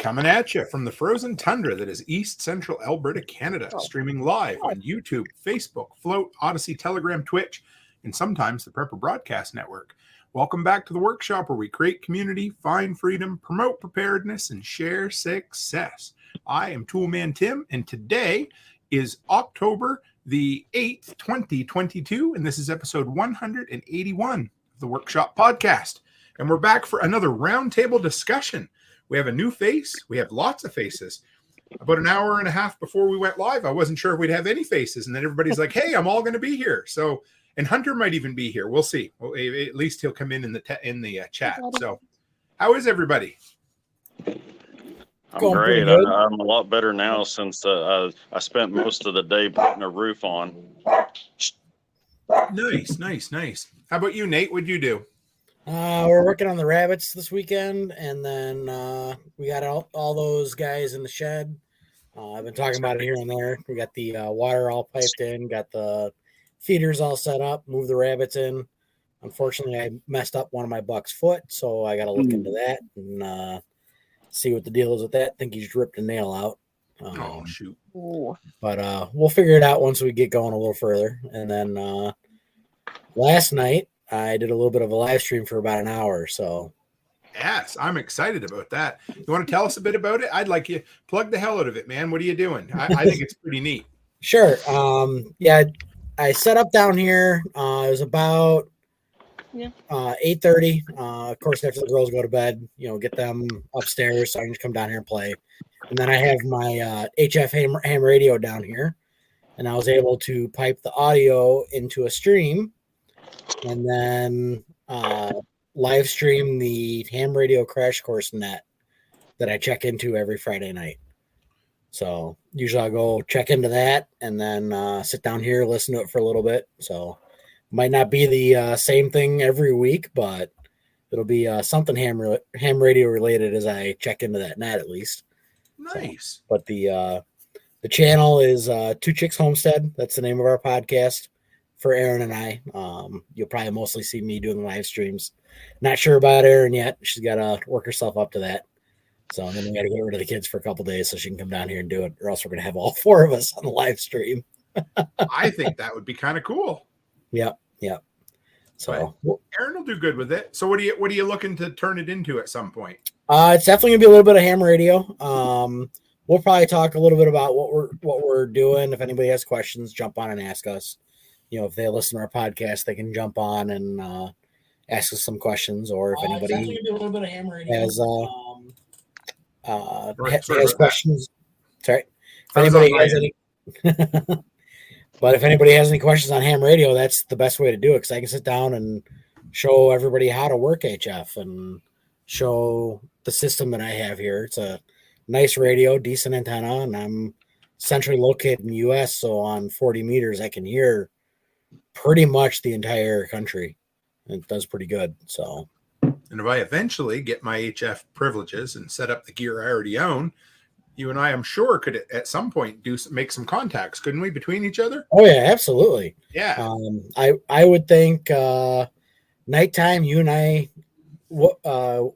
Coming at you from the frozen tundra that is East Central Alberta, Canada, streaming live on YouTube, Facebook, Float, Odyssey, Telegram, Twitch, and sometimes the Prepper Broadcast Network. Welcome back to the workshop where we create community, find freedom, promote preparedness, and share success. I am Toolman Tim, and today is October the 8th, 2022, and this is episode 181 of the Workshop Podcast. And we're back for another roundtable discussion. We have a new face. We have lots of faces. About an hour and a half before we went live, I wasn't sure if we'd have any faces. And then everybody's like, hey, I'm all going to be here. So, and Hunter might even be here. We'll see. Well, at least he'll come in the chat. So how is everybody? I'm great. I'm a lot better now since I spent most of the day putting a roof on. Nice. How about you, Nate? What'd you do? We're working on the rabbits this weekend, and then we got all those guys in the shed. I've been talking about it here and there. We got the water all piped in, got the feeders all set up, moved the rabbits in. Unfortunately, I messed up one of my buck's foot, so I got to look into that and see what the deal is with that. I think he's ripped a nail out. Oh, shoot. But we'll figure it out once we get going a little further. And then last night, I did a little bit of a live stream for about an hour. So, yes, I'm excited about that. You want to tell us a bit about it? I'd like you plug the hell out of it, man. What are you doing? I think it's pretty neat. Sure. Yeah, I set up down here. It was about 8:30. Of course, after the girls go to bed, get them upstairs so I can just come down here and play. And then I have my HF ham radio down here, and I was able to pipe the audio into a stream. And then live stream the ham radio crash course net that I check into every Friday night. So usually I'll go check into that and then sit down here, listen to it for a little bit. So might not be the same thing every week, but it'll be something ham radio related as I check into that net at least. Nice. So, but the channel is Two Chicks Homestead. That's the name of our podcast. For Erin and I, you'll probably mostly see me doing live streams. Not sure about Erin yet. She's got to work herself up to that. So and then we got to get rid of the kids for a couple days so she can come down here and do it, or else we're going to have all four of us on the live stream. I think that would be kind of cool. Yep. So Erin will do good with it. So what are you looking to turn it into at some point? It's definitely going to be a little bit of ham radio. We'll probably talk a little bit about what we're doing. If anybody has questions, jump on and ask us. If they listen to our podcast, they can jump on and ask us some questions, or if anybody a little bit of ham radio. has questions. Sorry. If anybody has any, but if anybody has any questions on ham radio, that's the best way to do it, because I can sit down and show everybody how to work HF and show the system that I have here. It's a nice radio, decent antenna, and I'm centrally located in the U.S., so on 40 meters, I can hear pretty much the entire country. It does pretty good. So, and if I eventually get my HF privileges and set up the gear I already own, you and I, I'm sure, could at some point make some contacts, couldn't we, between each other? Oh yeah, absolutely. Yeah. I would think nighttime. You and I, what are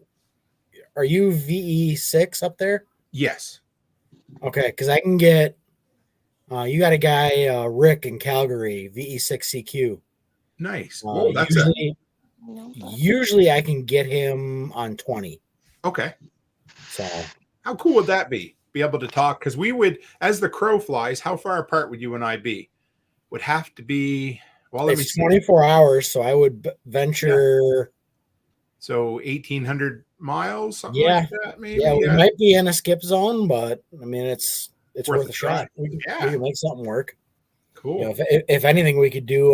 you VE6 up there? Yes. Okay, because I can get. You got a guy, Rick in Calgary, VE6CQ. Nice. Usually I can get him on 20. Okay. So how cool would that be? Be able to talk? Because we would, as the crow flies, how far apart would you and I be? Would have to be, well, let me see. 24 hours, so I would venture. Yeah. So 1,800 miles, something like that, maybe? Yeah, we might be in a skip zone, but I mean, it's worth a shot. We can make something work. Cool. If anything, we could do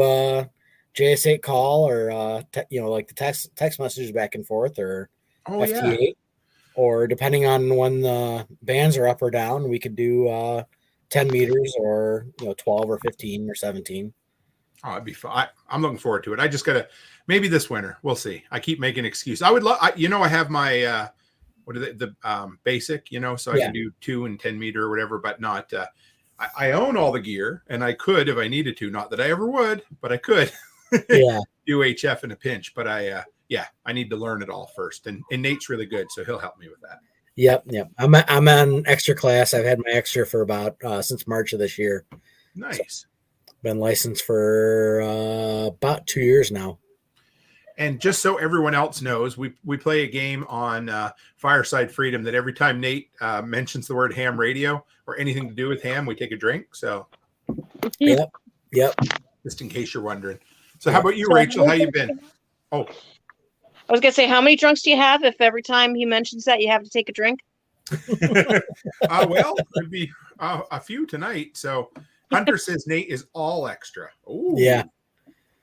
JS8 call, or like the text messages back and forth, or FT8, or depending on when the bands are up or down, we could do 10 meters or 12 or 15 or 17. Oh, it'd be fun. I'm looking forward to it. I just gotta maybe this winter. We'll see. I keep making excuses. I would love. I have my. What are the basic, so I can do 2 and 10 meter or whatever, but not, I own all the gear, and I could, if I needed to, not that I ever would, but I could do HF in a pinch. But I need to learn it all first. And Nate's really good, so he'll help me with that. Yep. I'm on extra class. I've had my extra for about since March of this year. Nice. So, been licensed for about 2 years now. And just so everyone else knows, we play a game on Fireside Freedom that every time Nate mentions the word ham radio or anything to do with ham, we take a drink. So, Yep. Just in case you're wondering. So, how about you, Rachel? How you been? Oh, I was gonna say, how many drunks do you have? If every time he mentions that, you have to take a drink. well, it'd be a few tonight. So, Hunter says Nate is all extra. Ooh. Yeah.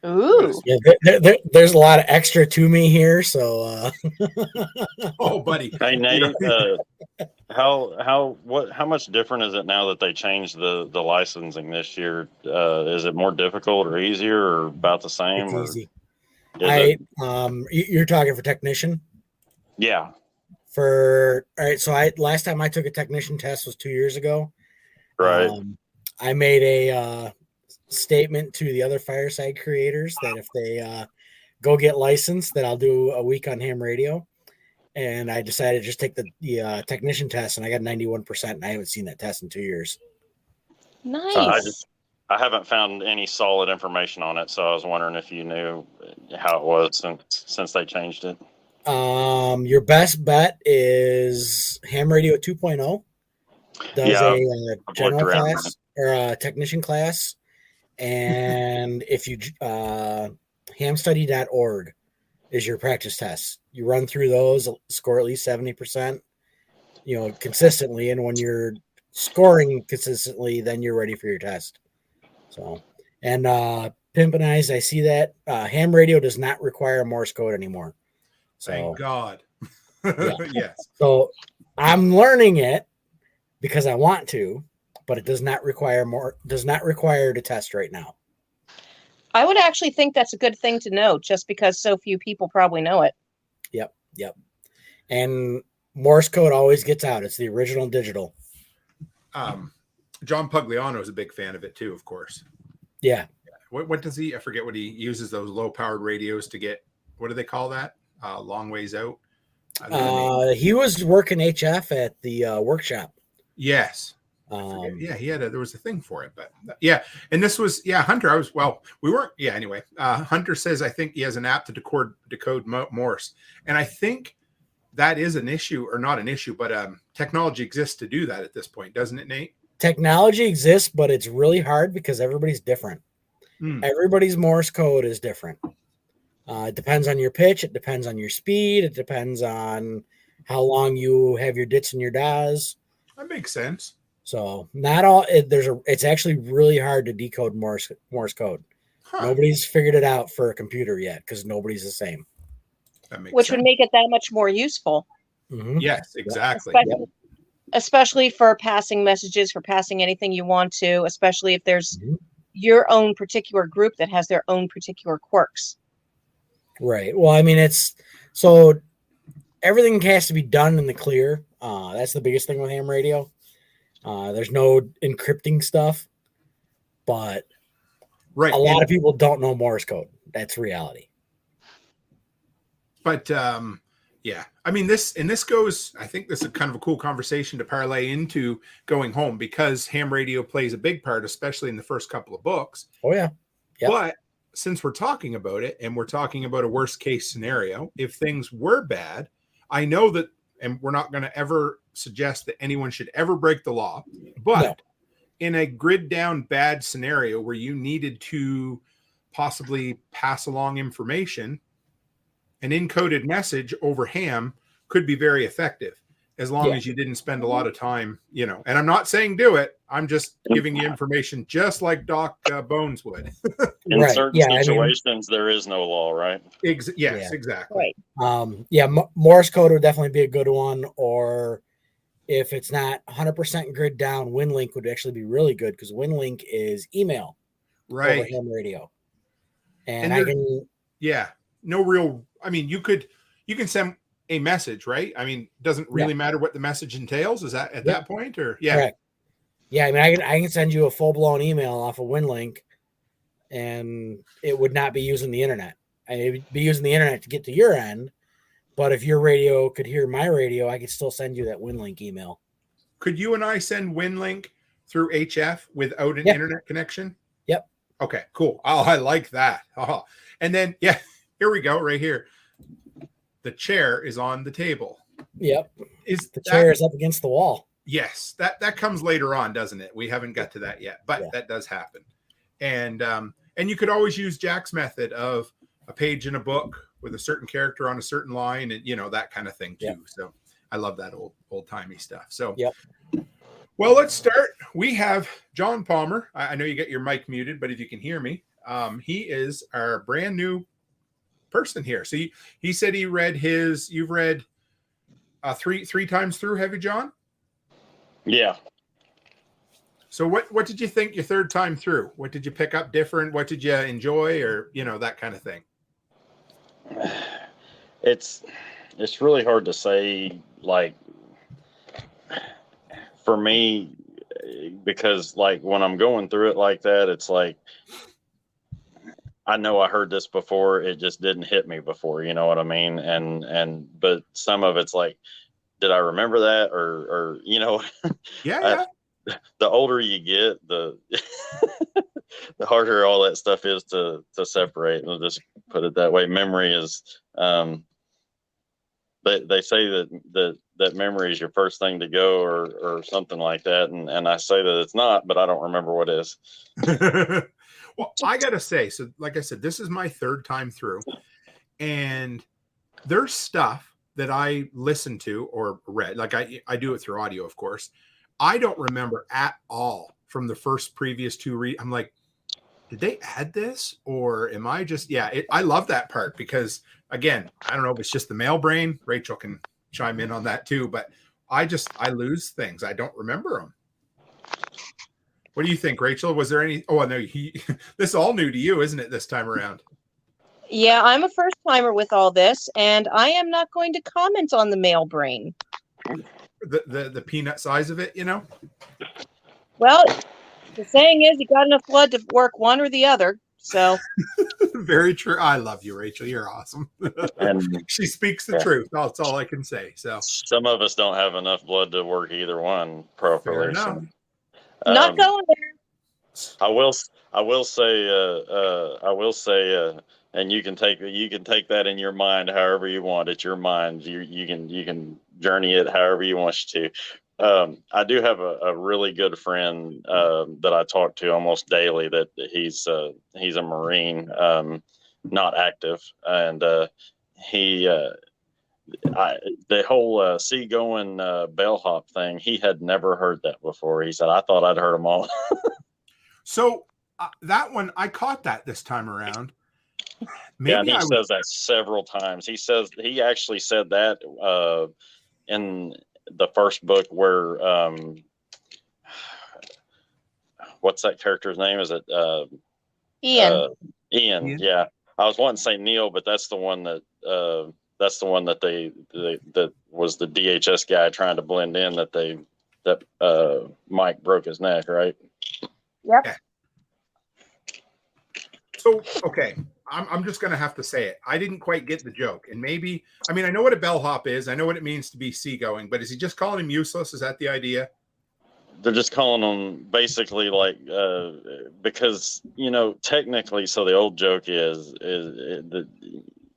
Ooh. Yeah, there's a lot of extra to me here, so Oh, buddy. Hey Nate, how much different is it now that they changed the licensing this year? Is it more difficult or easier or about the same? it's easy. You're talking for technician? Yeah. All right, so last time I took a technician test was 2 years ago. Right. I made a statement to the other Fireside creators that if they go get licensed, that I'll do a week on ham radio. And I decided to just take the technician test, and I got 91%, and I haven't seen that test in 2 years. Nice. I haven't found any solid information on it, so I was wondering if you knew how it was since they changed it. Your best bet is ham radio 2.0. Does a general class or a technician class. And if you hamstudy.org is your practice test. You run through those, score at least 70%, consistently. And when you're scoring consistently, then you're ready for your test. So, and Pimpin' I see that ham radio does not require Morse code anymore. So, thank God. Yeah. Yes. So I'm learning it because I want to, but it does not require to test right now. I would actually think that's a good thing to know, just because so few people probably know it. Yep. And Morse code always gets out. It's the original digital. John Pugliano is a big fan of it too, of course. Yeah. What does he? I forget what he uses those low-powered radios to get. What do they call that? Long ways out. He was working HF at the workshop. Yes. There was a thing for it, but yeah. And this was, Hunter, we weren't, anyway, Hunter says, I think he has an app to decode Morse. And I think that is an issue, or not an issue, but technology exists to do that at this point, doesn't it, Nate? Technology exists, but it's really hard because everybody's different. Everybody's Morse code is different. It depends on your pitch. It depends on your speed. It depends on how long you have your dits and your das. That makes sense. So not all it's actually really hard to decode Morse code. Huh. Nobody's figured it out for a computer yet because nobody's the same. Which would make it that much more useful. Mm-hmm. Yes, exactly. Especially for passing messages, for passing anything you want to, especially if there's your own particular group that has their own particular quirks. Right. Well, I mean, so everything has to be done in the clear. That's the biggest thing with ham radio. There's no encrypting stuff, but a lot of people don't know Morse code. That's reality. But I mean, this goes, I think this is kind of a cool conversation to parlay into going home, because ham radio plays a big part, especially in the first couple of books. Oh yeah. Yep. But since we're talking about it, and we're talking about a worst case scenario, if things were bad, I know that, and we're not going to ever suggest that anyone should ever break the law, but in a grid down bad scenario where you needed to possibly pass along information, an encoded message over ham could be very effective, as long as you didn't spend a lot of time, and I'm not saying do it. I'm just giving you information just like Doc Bones would. In certain situations, there is no law, right? Yes, exactly. Right. Morse code would definitely be a good one. Or if it's not 100% grid down, WinLink would actually be really good, because WinLink is email over ham radio. And I can... Yeah, no real... I mean, you can send a message, right? I mean, doesn't really matter what the message entails. Is that at that point, or Correct. Yeah, I mean, I can send you a full blown email off of WinLink, and it would not be using the internet. It'd be using the internet to get to your end, But if your radio could hear my radio, I could still send you that WinLink email. Could you and I send WinLink through HF without an internet connection? Yep. Okay, cool. Oh, I like that. Oh. And then, yeah, here we go, right here. The chair is on the table. Yep. The chair is up against the wall. Yes, that comes later on, doesn't it? We haven't got to that yet, but that does happen. And you could always use Jack's method of a page in a book with a certain character on a certain line, and that kind of thing too. Yep. So I love that old timey stuff. So well, let's start. We have John Palmer. I know you got your mic muted, but if you can hear me, he is our brand new person here. So he said he read you've read three times through, have you, John? Yeah. So what did you think your third time through? What did you pick up different? What did you enjoy, or that kind of thing? It's really hard to say, like, for me, because like when I'm going through it like that, it's like I know I heard this before, it just didn't hit me before, you know what I mean? But some of it's like, did I remember that, or yeah. The older you get, the the harder all that stuff is to separate. We'll just put it that way. Memory is they say that memory is your first thing to go, or something like that, and I say that it's not, but I don't remember what is. Well, I gotta say, so like I said, this is my third time through, and there's stuff that I listened to or read, like I do it through audio, of course. I don't remember at all from the previous two I'm like, did they add this, or am I just I love that part, because again, I don't know if it's just the male brain. Rachel can chime in on that too, but I lose things. I don't remember them. What do you think, Rachel? Was there any? Oh, no, this is all new to you, isn't it, this time around? Yeah, I'm a first timer with all this, and I am not going to comment on the male brain. The peanut size of it, Well, the saying is, you got enough blood to work one or the other. So very true. I love you, Rachel. You're awesome. And she speaks the truth. That's all I can say. So some of us don't have enough blood to work either one properly. So, not going there. I will say, and you can take that in your mind however you want. It's your mind. You can journey it however you want to. I do have a really good friend that I talk to almost daily. That he's a Marine, not active, and the whole seagoing bellhop thing. He had never heard that before. He said, "I thought I'd heard them all." So that one, I caught that this time around. Maybe he says that several times. He actually said that in the first book where what's that character's name? Is it Ian? Ian. Yeah, I was wanting to say Neil, but that's the one that that was the DHS guy trying to blend in. That Mike broke his neck, right? Yep. Yeah. So okay. I'm just going to have to say it. I didn't quite get the joke. And maybe, I mean, I know what a bellhop is. I know what it means to be seagoing, but is he just calling him useless? Is that the idea? They're just calling him basically like, because, technically, so the old joke is that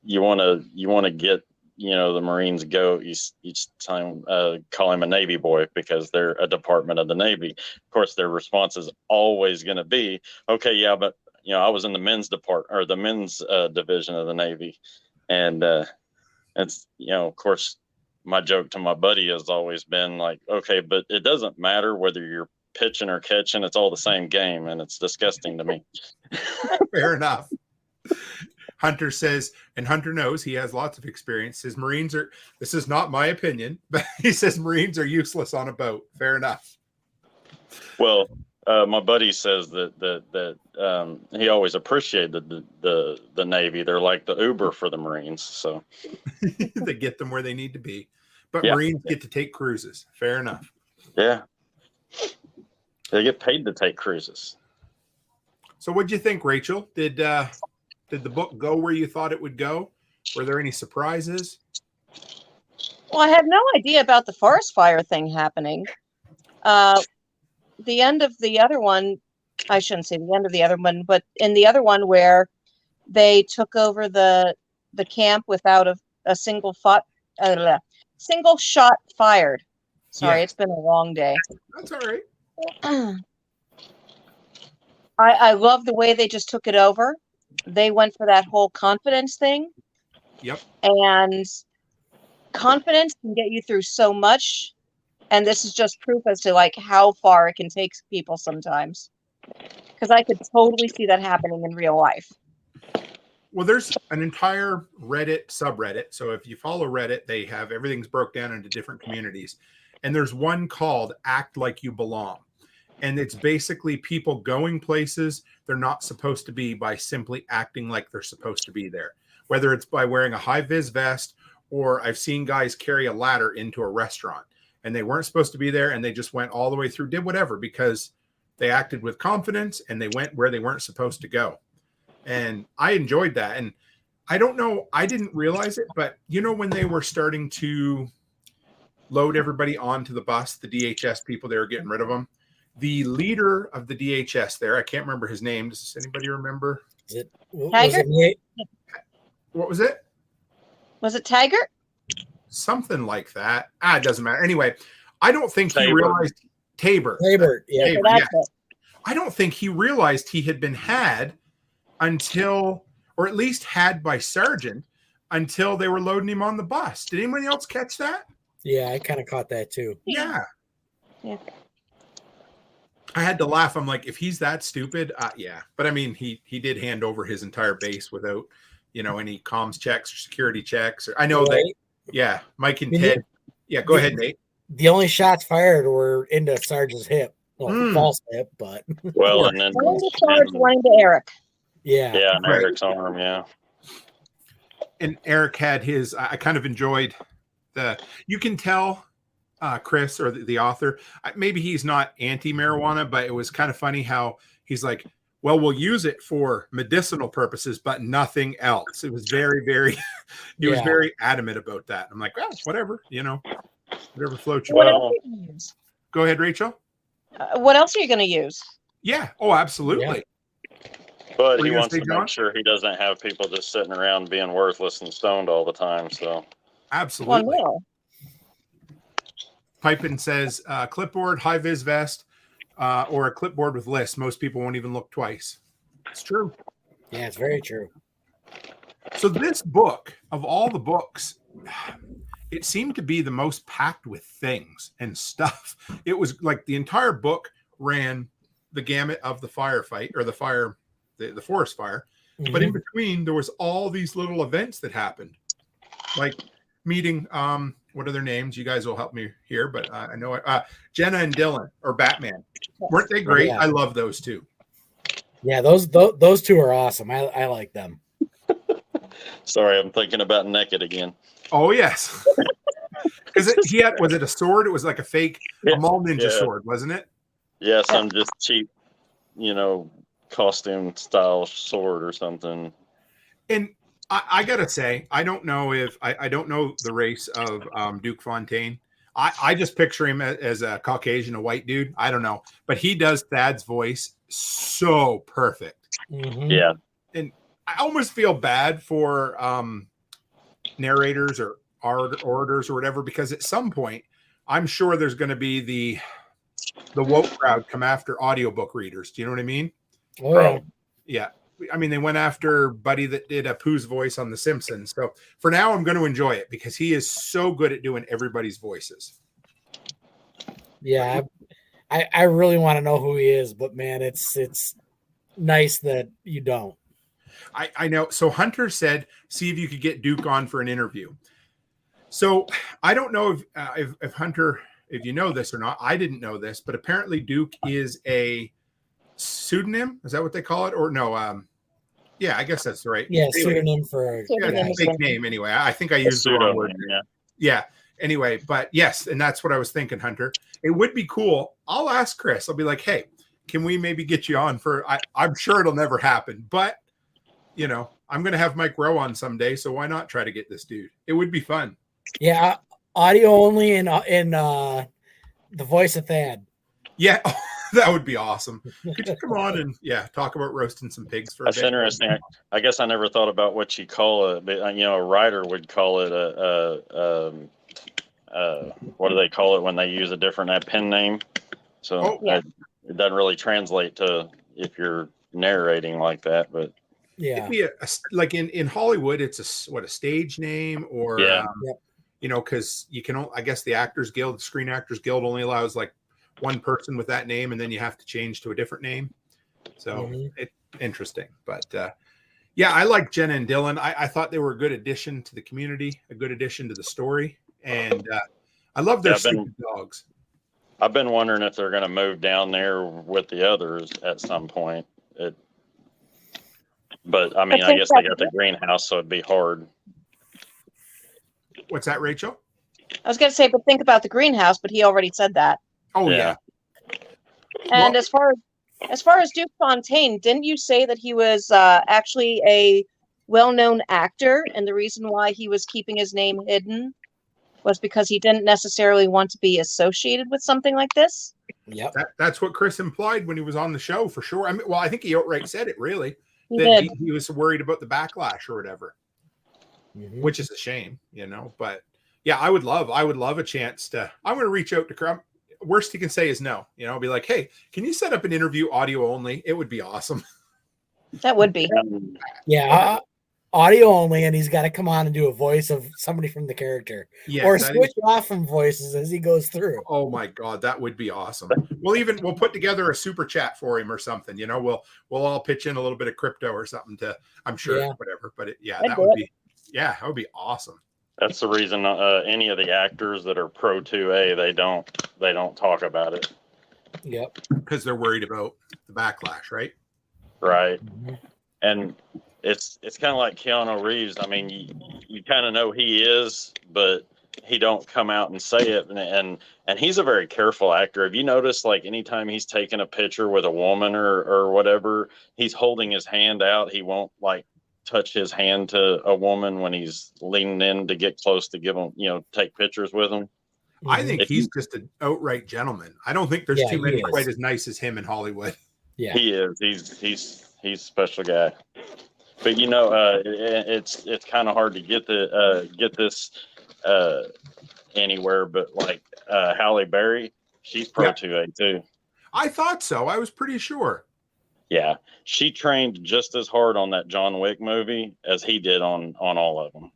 you want to get, the Marines go each time, call him a Navy boy because they're a department of the Navy. Of course, their response is always going to be, okay, yeah, but I was in the men's department or the men's division of the Navy. And it's, of course, my joke to my buddy has always been like, okay, but it doesn't matter whether you're pitching or catching. It's all the same game. And it's disgusting to me. Fair enough. Hunter says, and Hunter knows he has lots of experience. Says Marines are, this is not my opinion, but he says Marines are useless on a boat. Fair enough. Well, my buddy says that he always appreciated the Navy. They're like the Uber for the Marines. So they get them where they need to be. But Marines get to take cruises. Fair enough. Yeah. They get paid to take cruises. So what'd you think, Rachel? Did the book go where you thought it would go? Were there any surprises? Well, I had no idea about the forest fire thing happening. The end of the other one, I shouldn't say the end of the other one, but in the other one where they took over the camp without a single shot fired. Sorry, It's been a long day. That's all right. I love the way they just took it over. They went for that whole confidence thing. Yep. And confidence can get you through so much. And this is just proof as to like how far it can take people sometimes. Because I could totally see that happening in real life. Well, there's an entire Reddit subreddit. So if you follow Reddit, they have everything's broke down into different communities. And there's one called Act Like You Belong. And it's basically people going places they're not supposed to be by simply acting like they're supposed to be there. Whether it's by wearing a high-vis vest, or I've seen guys carry a ladder into a restaurant and they weren't supposed to be there and they just went all the way through, did whatever, because they acted with confidence and they went where they weren't supposed to go. And I enjoyed that. And I don't know, I didn't realize it, but you know, when they were starting to load everybody onto the bus, the DHS people, they were getting rid of them. The leader of the DHS there, I can't remember his name. Does anybody remember? What was it? Was it Taggart? Something like that. It doesn't matter. Anyway, I don't think he realized Tabor. Yeah. I don't think he realized he had been had until, or at least had by Sergeant, until they were loading him on the bus. Did anybody else catch that? Yeah, I kind of caught that too. Yeah. I had to laugh. I'm like, if he's that stupid, yeah. But I mean, he did hand over his entire base without, any comms checks or security checks. I know that. Yeah, Mike and Ted. Yeah, go ahead, Nate. The only shots fired were into Sarge's hip. Well, false hip, but well, and then one to Sarge, one to Eric. Yeah, and Eric's arm. Yeah, and Eric had his. I kind of enjoyed you can tell Chris or the author, maybe he's not anti-marijuana, but it was kind of funny how he's like, well, we'll use it for medicinal purposes, but nothing else. It was very, very, was very adamant about that. I'm like, well, whatever, whatever floats your boat. Go ahead, Rachel. What else are you going to use? Yeah. Oh, absolutely. Yeah. But he wants to make sure he doesn't have people just sitting around being worthless and stoned all the time. So absolutely. Well, no. Pipin says clipboard, high vis vest, or a clipboard with lists. Most people won't even look twice. It's true. Yeah, it's very true. So this book, of all the books, it seemed to be the most packed with things and stuff. It was like the entire book ran the gamut of the firefight or the forest fire. Mm-hmm. But in between, there was all these little events that happened, like meeting, what are their names? You guys will help me here, but I know Jenna and Dylan or Batman. Weren't they great? Yeah. I love those two. Yeah, those two are awesome. I like them. Sorry, I'm thinking about Naked again. Oh yes, because was it a sword? It was like a fake a mall ninja sword, wasn't it? Yeah, some just cheap, costume style sword or something. And I gotta say, I don't know I don't know the race of Duke Fontaine. I just picture him as a Caucasian, a white dude. I don't know, but he does Thad's voice so perfect. Mm-hmm. Yeah, and I almost feel bad for narrators or orators or whatever, because at some point, I'm sure there's going to be the woke crowd come after audiobook readers. Do you know what I mean? Oh, yeah. I mean, they went after Buddy that did a Pooh's voice on The Simpsons. So for now, I'm going to enjoy it because he is so good at doing everybody's voices. Yeah, I really want to know who he is, but man, it's nice that you don't. I know. So Hunter said, see if you could get Duke on for an interview. So I don't know if Hunter, if you know this or not. I didn't know this, but apparently Duke is a pseudonym. Is that what they call it? Or no? Yeah, I guess that's right. Yeah, pseudonym for a fake name. Anyway, I think I used the wrong word. Yeah. Anyway, but yes, and that's what I was thinking, Hunter. It would be cool. I'll ask Chris. I'll be like, hey, can we maybe get you on for? I'm sure it'll never happen, but I'm going to have Mike Rowe on someday, so why not try to get this dude? It would be fun. Yeah, audio only in the voice of Thad. Yeah, that would be awesome. Could you come on and talk about roasting some pigs for a That's bit? interesting. I guess I never thought about what you call it, but a writer would call it what do they call it when they use a different pen name? So it doesn't really translate to if you're narrating like that, but it'd be like in Hollywood, it's a stage name or because you can, I guess the Screen Actors Guild only allows like one person with that name, and then you have to change to a different name. So it's interesting, but I like Jenna and Dylan. I thought they were a good addition to the community, a good addition to the story, and I love their stupid dogs. I've been wondering if they're going to move down there with the others at some point. But I mean, I guess they got the greenhouse, so it'd be hard. What's that, Rachel? I was going to say, but think about the greenhouse, but he already said that. Oh yeah. And as far as Duke Fontaine, didn't you say that he was actually a well-known actor, and the reason why he was keeping his name hidden was because he didn't necessarily want to be associated with something like this? Yep. That's what Chris implied when he was on the show, for sure. I mean, well, I think he outright said it, really. He was worried about the backlash or whatever, which is a shame, but I would love a chance to, I'm going to reach out to Crump. Worst he can say is no, I'll be like, hey, can you set up an interview audio only? It would be awesome. That would be. Audio only, and he's got to come on and do a voice of somebody from the character, or switch off from voices as he goes through. Oh my God, that would be awesome. We'll put together a super chat for him or something. We'll all pitch in a little bit of crypto or something I'm sure, whatever. But that would be awesome. That's the reason any of the actors that are pro 2A, they don't talk about it. Yep. Because they're worried about the backlash, right? Right. And it's kind of like Keanu Reeves. I mean, you kind of know he is, but he don't come out and say it. And he's a very careful actor. Have you noticed, like, anytime he's taking a picture with a woman or whatever, he's holding his hand out. He won't like touch his hand to a woman when he's leaning in to get close to give him, take pictures with him. I think he's just an outright gentleman. I don't think there's too many quite as nice as him in Hollywood. Yeah, he is. He's a special guy. But it's kind of hard to get this anywhere. But like Halle Berry, she's pro 2A too. I thought so. I was pretty sure. Yeah, she trained just as hard on that John Wick movie as he did on all of them.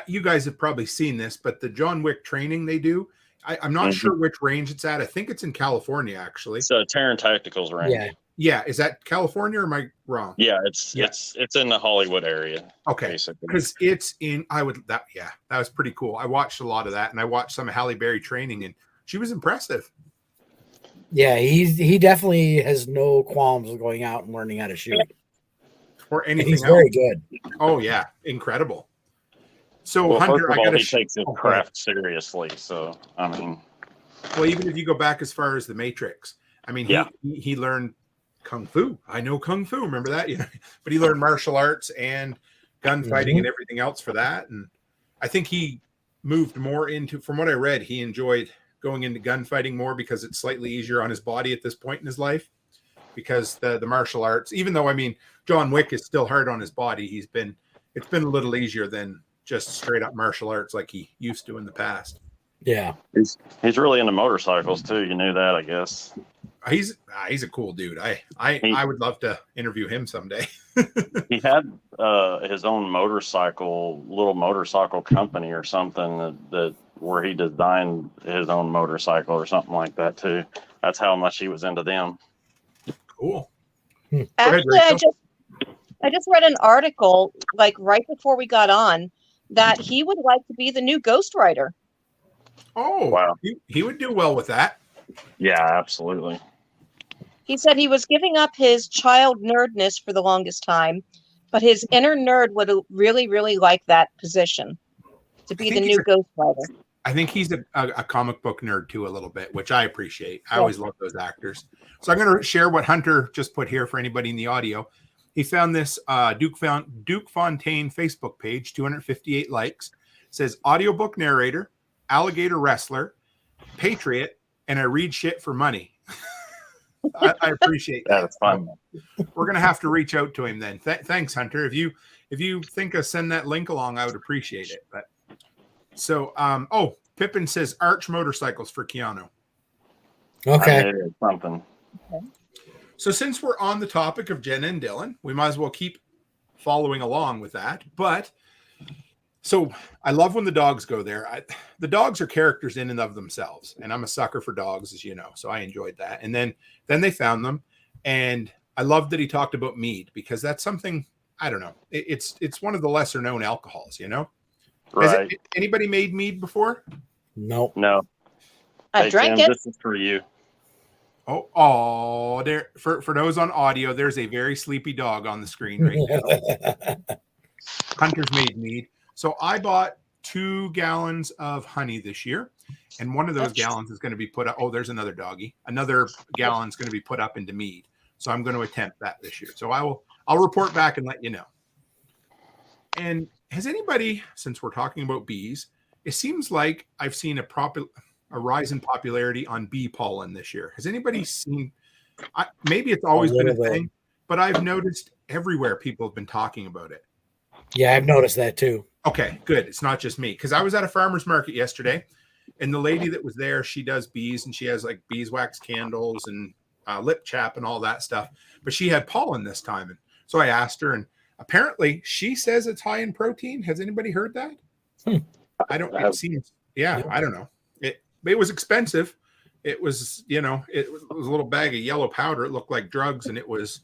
You guys have probably seen this, but the John Wick training they do, I'm not sure which range it's at. I think it's in California, actually. So Terran Tacticals range. Yeah. Is that California or am I wrong? Yeah, it's in the Hollywood area. Okay, because it's in. That was pretty cool. I watched a lot of that, and I watched some of Halle Berry training, and she was impressive. Yeah, he definitely has no qualms with going out and learning how to shoot or anything. He's very good. Oh yeah, incredible. So Hunter, he takes his craft seriously. So I mean, well, even if you go back as far as the Matrix, I mean, he learned kung fu. I know kung fu. Remember that? But he learned martial arts and gunfighting and everything else for that. And I think he moved more into, from what I read, he enjoyed going into gunfighting more because it's slightly easier on his body at this point in his life, because the martial arts, even though, I mean, John Wick is still hard on his body, it's been a little easier than just straight up martial arts like he used to in the past. Yeah. He's really into motorcycles too. You knew that, I guess. He's a cool dude. I would love to interview him someday. He had his own little motorcycle company or something that where he designed his own motorcycle or something like that too. That's how much he was into them. Cool. Actually, I just read an article like right before we got on that he would like to be the new Ghost Rider. Oh, wow. He would do well with that. Yeah, absolutely. He said he was giving up his child nerdness for the longest time, but his inner nerd would really, really like that position to be the new Ghost Rider. I think he's a comic book nerd too, a little bit, which I appreciate. I always love those actors. So I'm going to share what Hunter just put here for anybody in the audio. He found this Duke Fontaine Facebook page, 258 likes. It says audiobook narrator, alligator wrestler, patriot, and I read shit for money. I appreciate that. That's fun. We're gonna have to reach out to him then. Thanks, Hunter. If you think of send that link along, I would appreciate it. But so Pippin says Arch motorcycles for Keanu. Okay. Something. So since we're on the topic of Jenna and Dylan, we might as well keep following along with that. But so I love when the dogs go there. The dogs are characters in and of themselves, and I'm a sucker for dogs, as you know. So I enjoyed that. And then they found them, and I love that he talked about mead because that's something I don't know. It's one of the lesser known alcohols, you know. Right. Anybody made mead before? Nope. No. I drank it. This is for you. Oh, there for those on audio, there's a very sleepy dog on the screen right now. Hunter's made mead. So I bought 2 gallons of honey this year, and one of those gallons is going to be put up. Oh, there's another doggy. Another gallon is going to be put up into mead. So I'm going to attempt that this year. So I'll report back and let you know. And has anybody, since we're talking about bees, it seems like I've seen a rise in popularity on bee pollen this year. Has anybody seen? Maybe it's always been a thing, but I've noticed everywhere people have been talking about it. Yeah, I've noticed that too. Okay, good. It's not just me because I was at a farmer's market yesterday, and the lady that was there, she does bees and she has like beeswax candles and lip chap and all that stuff. But she had pollen this time, and so I asked her, and apparently she says it's high in protein. Has anybody heard that? I don't. It seems. Yeah, I don't know. It was expensive. It was, it was a little bag of yellow powder. It looked like drugs, and I think it was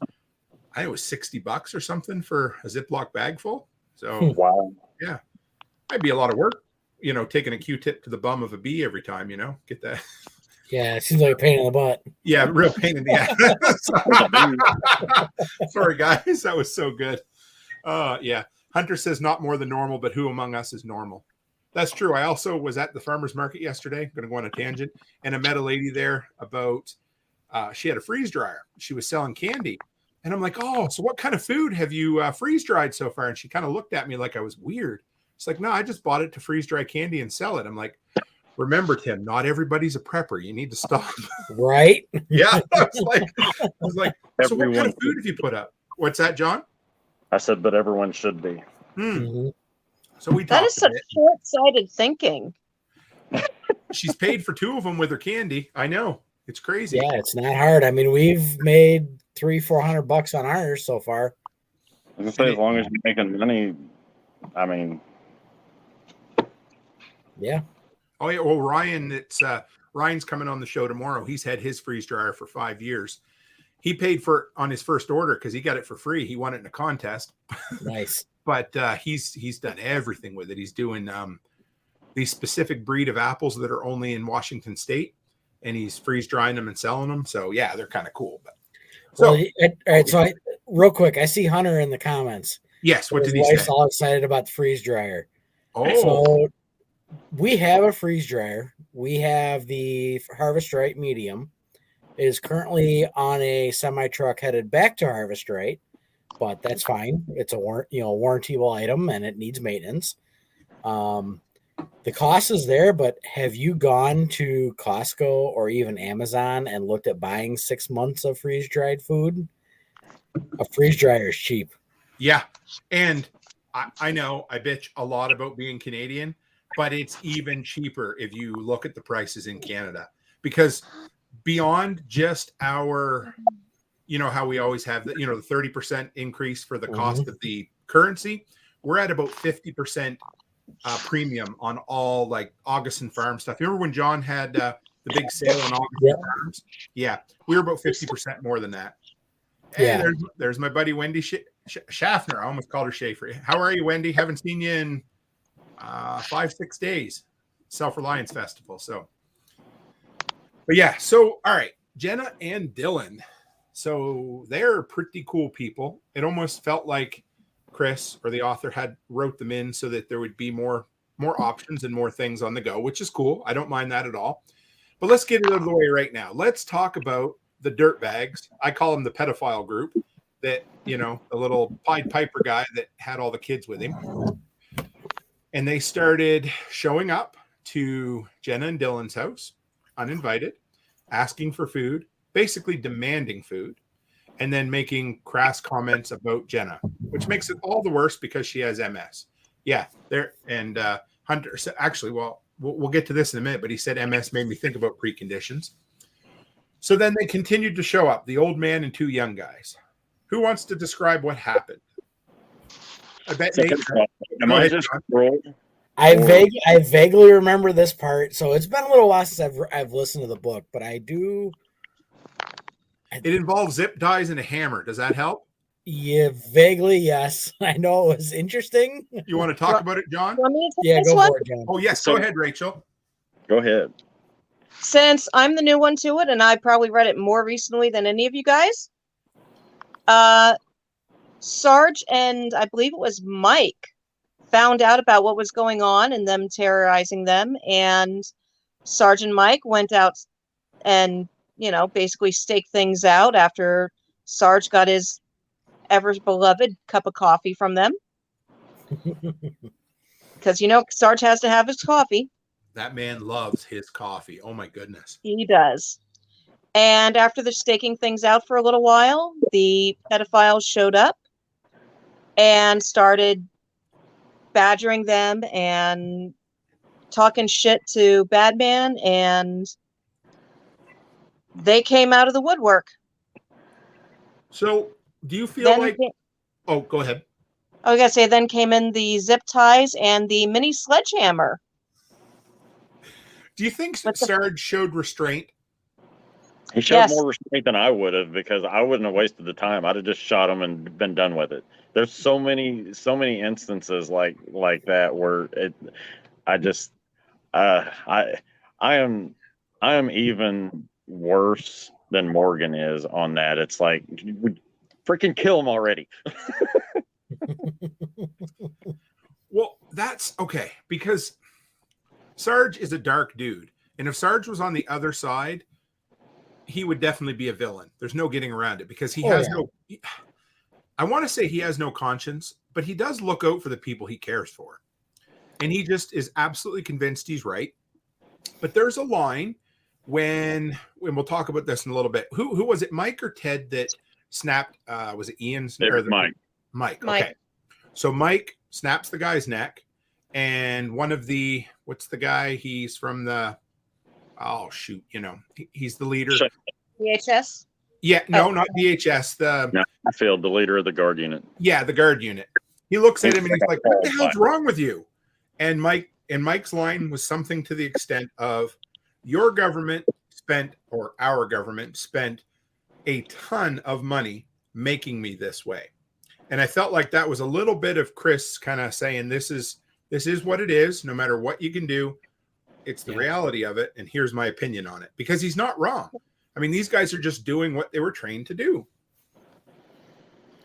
$60 or something for a Ziploc bag full. So wow, yeah, might be a lot of work. Taking a Q-tip to the bum of a bee every time. Get that. Yeah, it seems like a pain in the butt. Yeah, real pain in the ass. Sorry, guys, that was so good. Yeah, Hunter says not more than normal, but who among us is normal? That's true. I also was at the farmer's market yesterday. I'm going to go on a tangent. And I met a lady there about, she had a freeze dryer. She was selling candy. And I'm like, oh, so what kind of food have you freeze dried so far? And she kind of looked at me like I was weird. It's like, no, I just bought it to freeze dry candy and sell it. I'm like, remember, Tim, not everybody's a prepper. You need to stop. Right? Yeah. I was like, so what kind of food have you put up? What's that, John? I said, but everyone should be. Mm-hmm. So we that is such short-sighted thinking. She's paid for 2 of them with her candy. I know, it's crazy. Yeah, it's not hard. I mean, we've made $300-400 on ours so far. I was gonna say, as long as you're making money, I mean, yeah. Oh yeah. Well, Ryan's coming on the show tomorrow. He's had his freeze dryer for 5 years. He paid for on his first order because he got it for free. He won it in a contest. Nice. But he's done everything with it. He's doing these specific breed of apples that are only in Washington State, and he's freeze drying them and selling them. So yeah, they're kind of cool. But all right. So real quick, I see Hunter in the comments. Yes. What did he say? All excited about the freeze dryer. Oh, so we have a freeze dryer. We have the Harvest Right medium. It is currently on a semi truck headed back to Harvest Right. But that's fine. It's a warrantable item and it needs maintenance. The cost is there, but have you gone to Costco or even Amazon and looked at buying 6 months of freeze dried food? A freeze dryer is cheap. Yeah. And I know I bitch a lot about being Canadian, but it's even cheaper if you look at the prices in Canada, because beyond just our how we always have the 30% increase for the cost of the currency. We're at about 50% premium on all like Augustin Farm stuff. You remember when John had the big sale on Augustin Farms? Yeah, we were about 50% more than that. Hey, there's my buddy Wendy Schaffner. I almost called her Schaefer. How are you, Wendy? Haven't seen you in 5-6 days. Self-Reliance Festival. So, but yeah. So all right, Jenna and Dylan. So they're pretty cool people. It almost felt like Chris or the author had wrote them in so that there would be more options and more things on the go, which is cool. I don't mind that at all. But let's get it out of the way right now. Let's talk about the dirtbags. I call them the pedophile group. That the little Pied Piper guy that had all the kids with him, and they started showing up to Jenna and Dylan's house, uninvited, asking for food, basically demanding food, and then making crass comments about Jenna, which makes it all the worse because she has MS. Yeah, there and Hunter. So actually, well, we'll get to this in a minute, but he said MS made me think about preconditions. So then they continued to show up, the old man and two young guys. Who wants to describe what happened? I bet Nate. Am I just rolled? I vaguely remember this part, so it's been a little while since I've listened to the book, but I do. It involves zip ties and a hammer. Does that help? Yeah, vaguely, yes. I know it was interesting. You want to talk about it, John? Yeah, go for it, John. Oh, yes. Go ahead, Rachel. Go ahead. Since I'm the new one to it, and I probably read it more recently than any of you guys, Sarge and I believe it was Mike found out about what was going on and them terrorizing them, and Sarge and Mike went out and, you know, basically staked things out after Sarge got his ever-beloved cup of coffee from them. Because, you know, Sarge has to have his coffee. That man loves his coffee. Oh, my goodness. He does. And after the staking things out for a little while, the pedophiles showed up and started badgering them and talking shit to Badman, and they came out of the woodwork. So, do you feel Oh, go ahead. I was going to say, then came in the zip ties and the mini sledgehammer. Do you think Sarge showed restraint? He showed more restraint than I would have, because I wouldn't have wasted the time. I'd have just shot him and been done with it. There's so many instances like that where I am even worse than Morgan is on that. It's like, freaking kill him already. Well, that's okay, because Sarge is a dark dude. And if Sarge was on the other side, he would definitely be a villain. There's no getting around it, because he has I want to say he has no conscience, but he does look out for the people he cares for. And he just is absolutely convinced he's right. But there's a line when we'll talk about this in a little bit. Who was it, Mike or Ted, that snapped? Was it Ian? Mike. Mike. Okay. So Mike snaps the guy's neck, and one of the, what's the guy? He's from the, oh shoot, you know, he's the leader. VHS? Yeah, no, not VHS. I failed the leader of the guard unit. Yeah, the guard unit. He looks at him and he's like, "What the hell's wrong with you?" And Mike's line was something to the extent of, "Your government spent, or our government spent, a ton of money making me this way." And I felt like that was a little bit of Chris kind of saying, "This is what it is. No matter what you can do, it's the reality of it. And here's my opinion on it." Because he's not wrong. I mean, these guys are just doing what they were trained to do.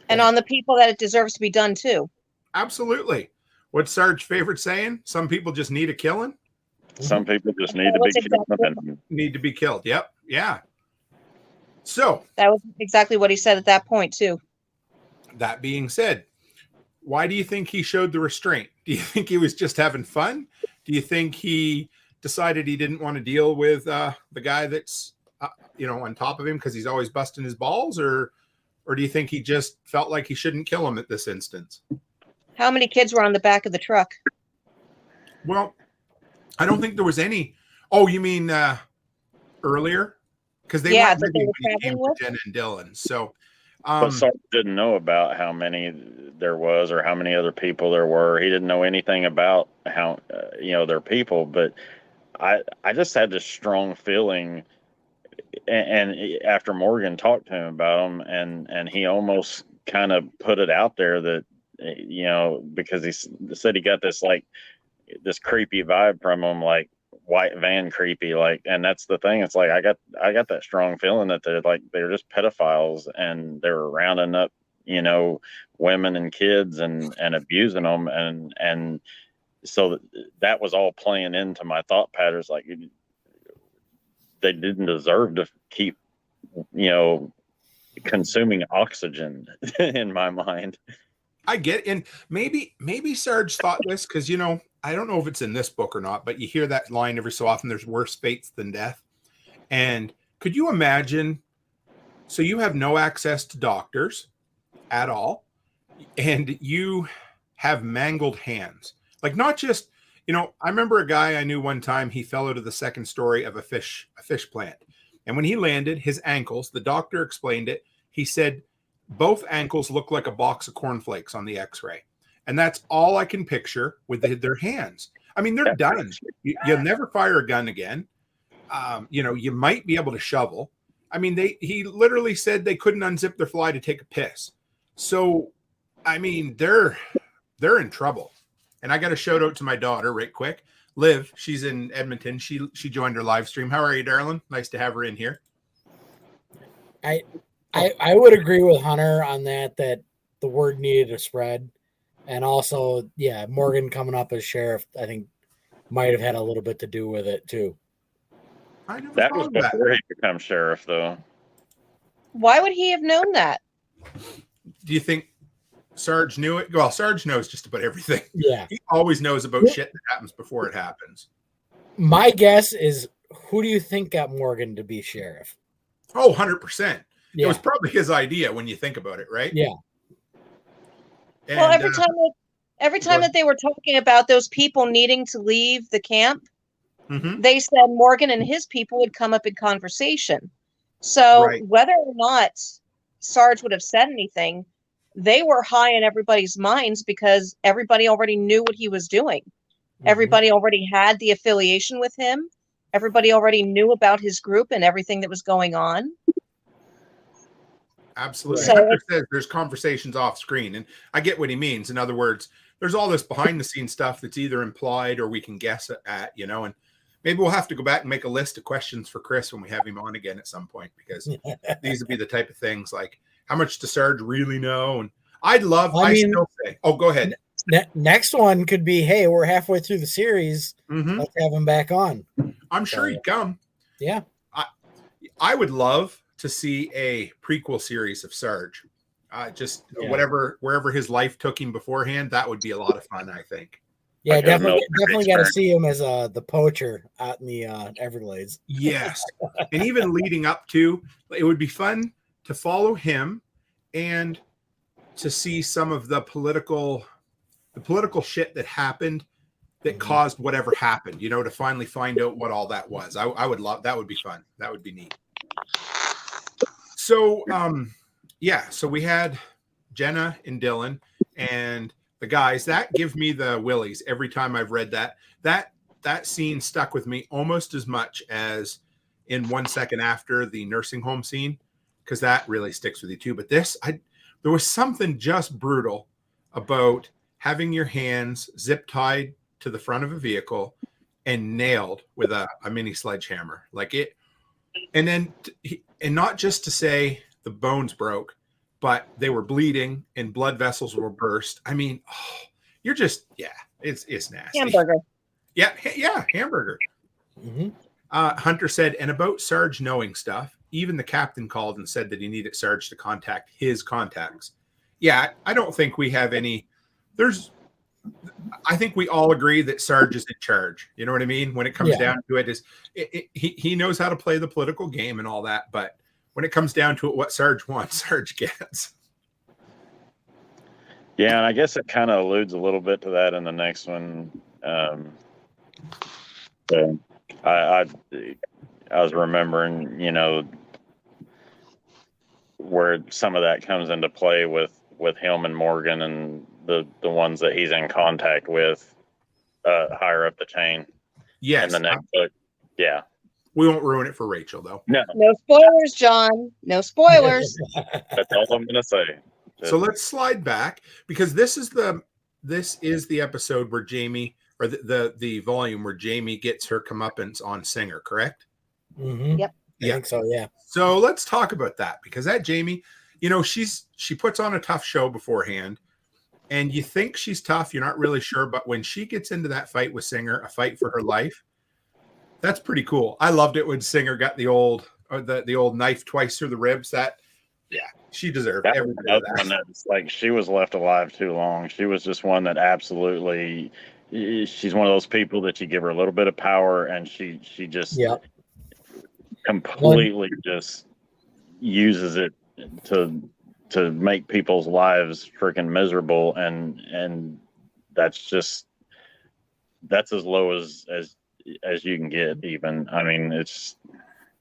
And on the people that it deserves to be done too. Absolutely. What's Sarge's favorite saying? Some people just need a killing. Some people just need to be killed. Need to be killed. Yep. Yeah. So that was exactly what he said at that point too. That being said, why do you think he showed the restraint? Do you think he was just having fun? Do you think he decided he didn't want to deal with the guy that's on top of him because he's always busting his balls, or do you think he just felt like he shouldn't kill him at this instance? How many kids were on the back of the truck? Well, I don't think there was any. Oh, you mean earlier? Because they weren't living when he came to Jenna and Dylan. So, but Sarge didn't know about how many there was or how many other people there were. He didn't know anything about how their people. But I just had this strong feeling. And after Morgan talked to him about him, and he almost kind of put it out there that, because he said he got this creepy vibe from him, like white van creepy, and that's the thing. It's like, I got that strong feeling that they're just pedophiles, and they were rounding up, women and kids and abusing them. And so that was all playing into my thought patterns. Like, they didn't deserve to keep, consuming oxygen in my mind. I get it. And maybe Sarge thought this because, I don't know if it's in this book or not, but you hear that line every so often, there's worse fates than death. And could you imagine, so you have no access to doctors at all, and you have mangled hands. Like, not just, I remember a guy I knew one time, he fell out of the second story of a fish plant. And when he landed, his ankles, the doctor explained it, he said, both ankles look like a box of cornflakes on the x-ray. And that's all I can picture with their hands. I mean, they're done. You'll never fire a gun again. You might be able to shovel. I mean, he literally said they couldn't unzip their fly to take a piss. So, I mean, they're in trouble. And I got a shout out to my daughter right quick. Liv, she's in Edmonton. She joined our live stream. How are you, darling? Nice to have her in here. I would agree with Hunter on that the word needed to spread. And also, yeah, Morgan coming up as sheriff, I think might have had a little bit to do with it too. I never That thought was of that. before he became sheriff, though. Why would he have known that? Do you think Sarge knew it? Well, Sarge knows just about everything. Yeah. He always knows about shit that happens before it happens. My guess is, who do you think got Morgan to be sheriff? Oh, 100%. Yeah. It was probably his idea when you think about it, right? Yeah. And, Well, every time that they were talking about those people needing to leave the camp, they said Morgan and his people would come up in conversation. So whether or not Sarge would have said anything, they were high in everybody's minds because everybody already knew what he was doing. Everybody already had the affiliation with him. Everybody already knew about his group and everything that was going on. Absolutely. So Hunter says there's conversations off screen, and I get what he means. In other words, there's all this behind the scenes stuff that's either implied or we can guess at, and maybe we'll have to go back and make a list of questions for Chris when we have him on again at some point, because these would be the type of things like, how much does Sarge really know? And still say, oh, go ahead. Next one could be, hey, we're halfway through the series. Let's have him back on. I'm sure he'd come. Yeah. I would love to see a prequel series of Sarge. Wherever his life took him beforehand, that would be a lot of fun, I think. Yeah, definitely got to see him as the poacher out in the Everglades. Yes. And even leading up to, it would be fun to follow him and to see some of the political shit that happened that caused whatever happened, to finally find out what all that was. I would love, that would be fun. That would be neat. So, so we had Jenna and Dylan and the guys that give me the willies every time I've read that. That scene stuck with me almost as much as in 1 second after the nursing home scene, because that really sticks with you too. But there was something just brutal about having your hands zip tied to the front of a vehicle and nailed with a mini sledgehammer, and not just to say the bones broke, but they were bleeding and blood vessels were burst. I mean, it's nasty. Hamburger. Yeah, hamburger. Hunter said, and about Sarge knowing stuff, even the captain called and said that he needed Sarge to contact his contacts. Yeah, I don't think we have any. I think we all agree that Sarge is in charge. You know what I mean? When it comes down to it, he knows how to play the political game and all that. But when it comes down to it, what Sarge wants, Sarge gets. Yeah, and I guess it kind of alludes a little bit to that in the next one. I was remembering, where some of that comes into play with him and Morgan and the ones that he's in contact with higher up the chain. Yes. In the next book. Yeah. We won't ruin it for Rachel, though. No spoilers, John. No spoilers. That's all I'm going to say. So let's slide back, because this is the episode where Jamie, or the volume where Jamie gets her comeuppance on Singer, correct? Yep. I think so, yeah. So let's talk about that, because that Jamie, she puts on a tough show beforehand, and you think she's tough, you're not really sure, but when she gets into that fight with Singer, a fight for her life, that's pretty cool. I loved it when Singer got the old knife twice through the ribs. She deserved every bit of that. Like, she was left alive too long. She was just one that absolutely, she's one of those people that you give her a little bit of power and she just completely just uses it to make people's lives freaking miserable, and that's as low as you can get. Even, I mean, it's,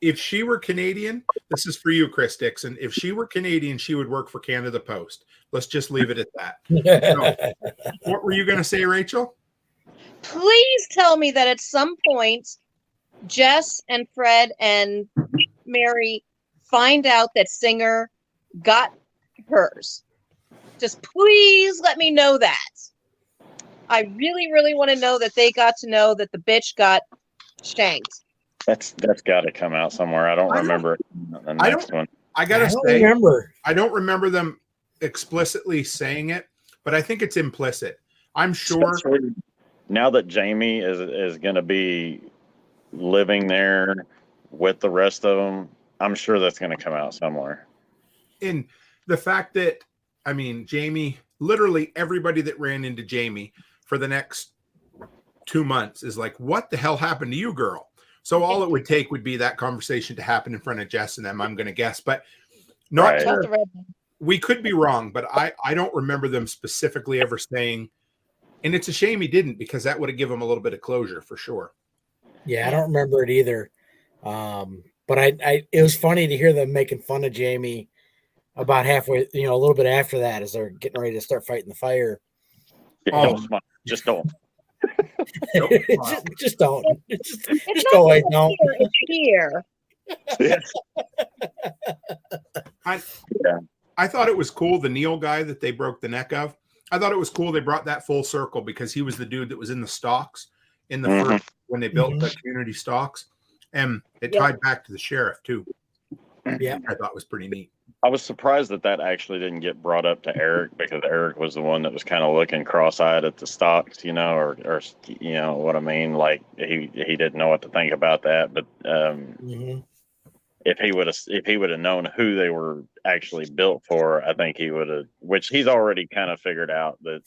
if she were Canadian, this is for you, Chris Dixon. If she were Canadian, she would work for Canada Post. Let's just leave it at that. So, what were you going to say, Rachel? Please tell me that at some point, Jess and Fred and Mary find out that Singer got hers. Just please let me know that. I really, really want to know that they got to know that the bitch got shanked. That's got to come out somewhere. I don't remember the next one. I gotta say, I don't remember them explicitly saying it, but I think it's implicit. I'm sure. Now that Jamie is going to be living there with the rest of them, I'm sure that's going to come out somewhere. And the fact that, I mean, Jamie, literally everybody that ran into Jamie for the next 2 months is like, what the hell happened to you, girl? So all it would take would be that conversation to happen in front of Jess and them, I'm going to guess. But not sure. We could be wrong, but I don't remember them specifically ever saying, and it's a shame he didn't, because that would have given him a little bit of closure for sure. Yeah, I don't remember it either. But it was funny to hear them making fun of Jamie about halfway, a little bit after that, as they're getting ready to start fighting the fire. Just don't. just don't. Just go away. No. It's here. I thought it was cool, the Neil guy that they broke the neck of. I thought it was cool they brought that full circle, because he was the dude that was in the stocks in the first, when they built the community stocks, and it tied back to the sheriff too. Yeah, I thought was pretty neat. I was surprised that actually didn't get brought up to Eric, because Eric was the one that was kind of looking cross-eyed at the stocks, or you know what I mean? Like he didn't know what to think about that. But if he would have known who they were actually built for, I think he would have. Which he's already kind of figured out that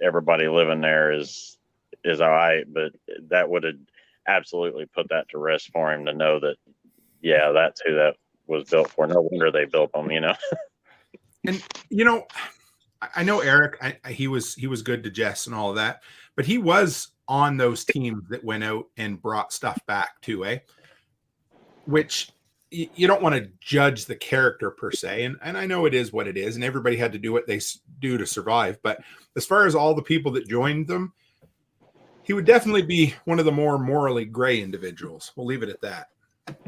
everybody living there is all right, but that would have absolutely put that to rest for him to know that. Yeah, that's who that was built for. No wonder they built them, And I know Eric. He was good to Jess and all of that, but he was on those teams that went out and brought stuff back too, which you don't want to judge the character per se, and I know it is what it is, and everybody had to do what they do to survive. But as far as all the people that joined them, he would definitely be one of the more morally gray individuals. We'll leave it at that.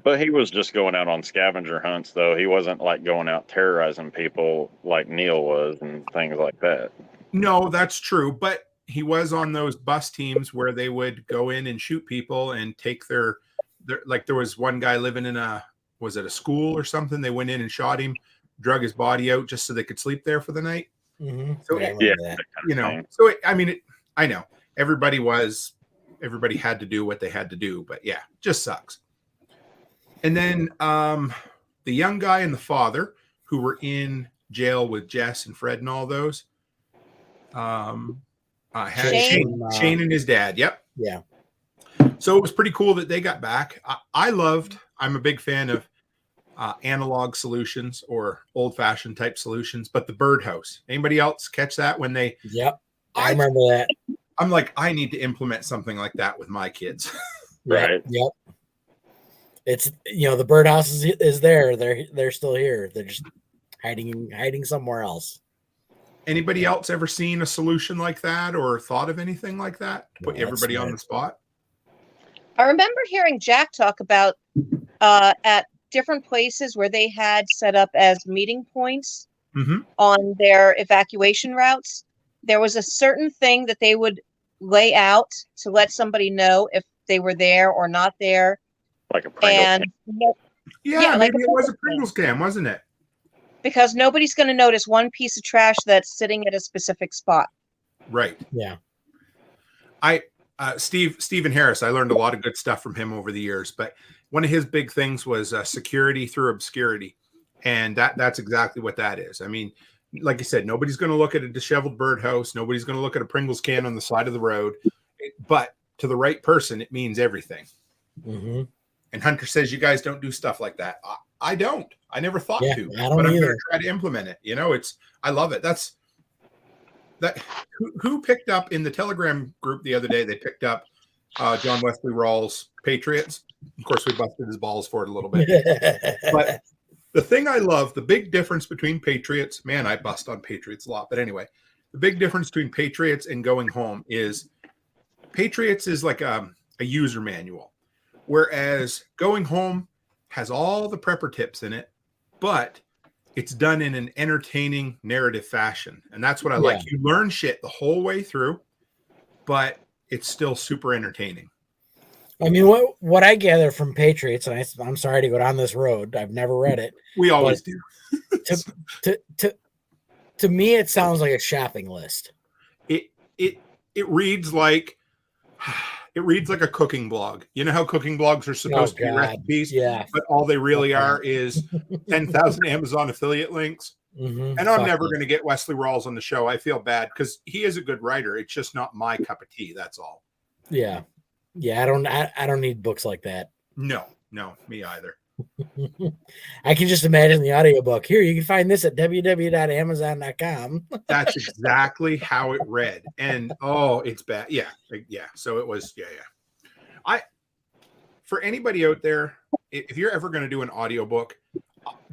But he was just going out on scavenger hunts, though. He wasn't like going out terrorizing people like Neil was and things like that. No, that's true. But he was on those bus teams where they would go in and shoot people and take their like there was one guy living in was it a school or something? They went in and shot him, drug his body out just so they could sleep there for the night. Mm-hmm. So I know everybody had to do what they had to do, but yeah, just sucks. And then the young guy and the father who were in jail with Jess and Fred and all those. Had Shane and his dad. Yep. Yeah. So it was pretty cool that they got back. I'm a big fan of analog solutions or old-fashioned type solutions, but the birdhouse. Anybody else catch that when they? Yep. I remember that. I'm like, I need to implement something like that with my kids. Right. Yep. It's the birdhouse is there. They're still here. They're just hiding somewhere else. Anybody else ever seen a solution like that or thought of anything like that to put everybody on the spot? I remember hearing Jack talk about at different places where they had set up as meeting points on their evacuation routes. There was a certain thing that they would lay out to let somebody know if they were there or not there. Like a Pringles can. Yeah, maybe it was a Pringles can, wasn't it? Because nobody's going to notice one piece of trash that's sitting at a specific spot. Right. Yeah. Stephen Harris, I learned a lot of good stuff from him over the years, but one of his big things was security through obscurity. And that's exactly what that is. I mean, like I said, nobody's going to look at a disheveled birdhouse. Nobody's going to look at a Pringles can on the side of the road. But to the right person, it means everything. Mm-hmm. And Hunter says you guys don't do stuff like that. I don't. I never thought to. I don't but I'm either. going to try to implement it. You know, I love it. That's that. Who picked up in the Telegram group the other day? They picked up John Wesley Rawls' Patriots. Of course, we busted his balls for it a little bit. But the thing I love, the big difference between Patriots, man, I bust on Patriots a lot. But anyway, the big difference between Patriots and Going Home is Patriots is like a user manual, whereas Going Home has all the prepper tips in it, but it's done in an entertaining narrative fashion. And that's what I like. You learn shit the whole way through, but it's still super entertaining. I mean, what I gather from Patriots, and I'm sorry to go down this road. I've never read it. We always do. To me, it sounds like a shopping list. It reads like a cooking blog. You know how cooking blogs are supposed to be recipes, but all they really are is 10,000 Amazon affiliate links. Mm-hmm. And I'm never going to get Wesley Rawls on the show. I feel bad because he is a good writer. It's just not my cup of tea. That's all. Yeah. I don't need books like that. No, me either. I can just imagine the audiobook. Here, you can find this at www.amazon.com. That's exactly how it read. And it's bad. Yeah. So it was, for anybody out there, if you're ever going to do an audiobook,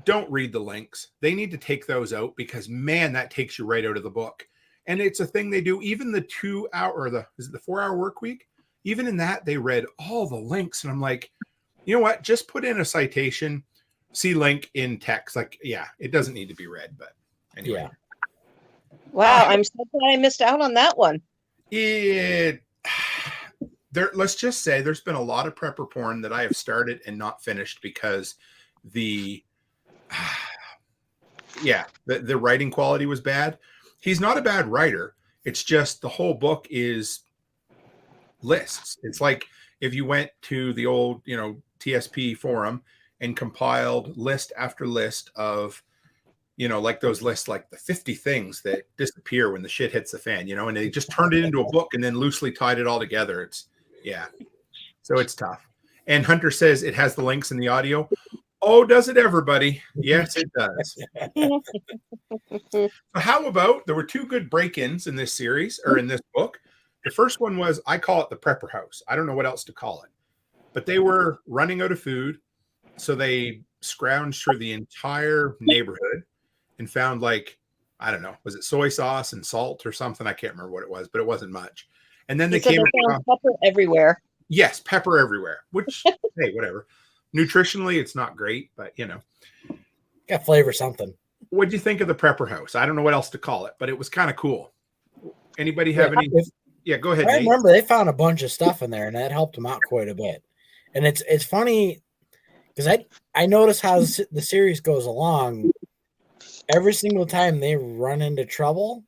don't read the links. They need to take those out because, man, that takes you right out of the book. And it's a thing they do. Even the 2 hour or the 4-hour work week, even in that, they read all the links. And I'm like, you know what? Just put in a citation, see link in text. Like, it doesn't need to be read, but anyway. Yeah. Wow, I'm so glad I missed out on that one. Let's just say there's been a lot of prepper porn that I have started and not finished because the writing quality was bad. He's not a bad writer. It's just the whole book is lists. It's like if you went to the old, TSP forum and compiled list after list of, like those lists, like the 50 things that disappear when the shit hits the fan, and they just turned it into a book and then loosely tied it all together. So it's tough. And Hunter says it has the links in the audio. Oh, does it ever, buddy? Yes, it does. So how about, there were 2 good break-ins in this series or in this book. The first one was, I call it the prepper house. I don't know what else to call it, but they were running out of food. So they scrounged through the entire neighborhood and found, like, I don't know, was it soy sauce and salt or something? I can't remember what it was, but it wasn't much. And then they came across pepper everywhere. Yes, pepper everywhere, which, hey, whatever. Nutritionally, it's not great, but, Got flavor something. What'd you think of the prepper house? I don't know what else to call it, but it was kind of cool. Anybody have any? Yeah, go ahead. I remember they found a bunch of stuff in there, and that helped them out quite a bit. And it's funny because I notice how the series goes along. Every single time they run into trouble,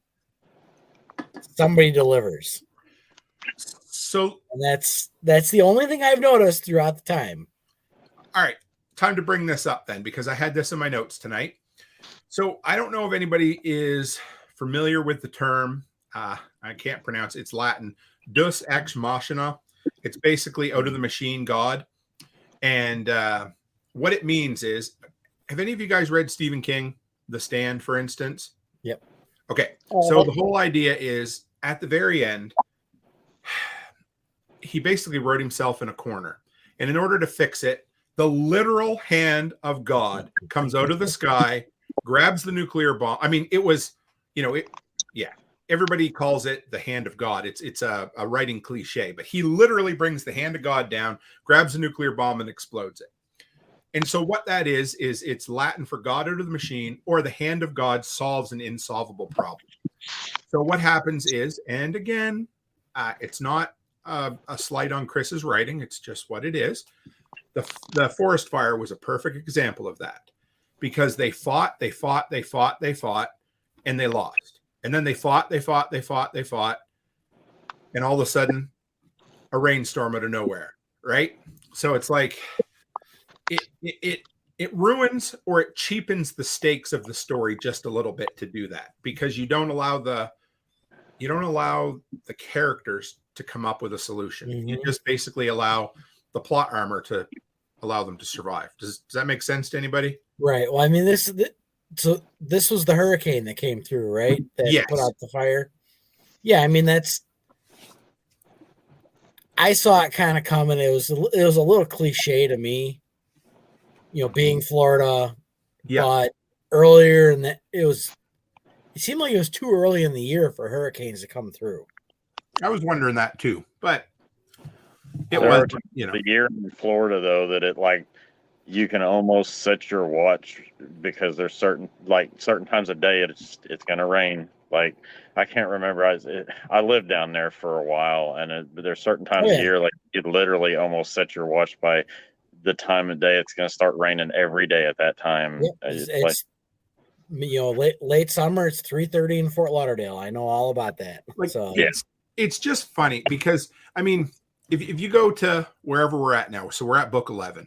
somebody delivers. So, and that's the only thing I've noticed throughout the time. All right, time to bring this up then, because I had this in my notes tonight. So I don't know if anybody is familiar with the term. I can't pronounce it. It's Latin. Deus ex machina. It's basically out of the machine God. And what it means is, have any of you guys read Stephen King, The Stand, for instance? Yep. Okay. So the whole idea is at the very end, he basically wrote himself in a corner. And in order to fix it, the literal hand of God comes out of the sky, grabs the nuclear bomb. I mean, it was, everybody calls it the hand of God. It's a writing cliche, but he literally brings the hand of God down, grabs the nuclear bomb, and explodes it. And so what that is it's Latin for God out of the machine, or the hand of God solves an insolvable problem. So what happens is, and again, it's not a slight on Chris's writing. It's just what it is. The forest fire was a perfect example of that, because they fought, and they lost. And then they fought. And all of a sudden, a rainstorm out of nowhere, right? So it's like, it ruins or it cheapens the stakes of the story just a little bit to do that, because you don't allow the characters to come up with a solution. You just basically allow the plot armor to allow them to survive. Does that make sense to anybody? Right. Well, I mean, this was the hurricane that came through, right? That put out the fire. Yeah, I mean, I saw it kind of coming. It was a little cliche to me, being Florida. Yeah. But earlier in it seemed like it was too early in the year for hurricanes to come through. I was wondering that too, but it was, the year in Florida though, that it you can almost set your watch, because there's certain times of day it's going to rain. Like, I can't remember. I lived down there for a while, and there's certain times of year, you literally almost set your watch by the time of day it's going to start raining every day at that time. Yeah, late summer. It's 3:30 in Fort Lauderdale. I know all about that. It's just funny because, I mean, if you go to wherever we're at now, so we're at book 11,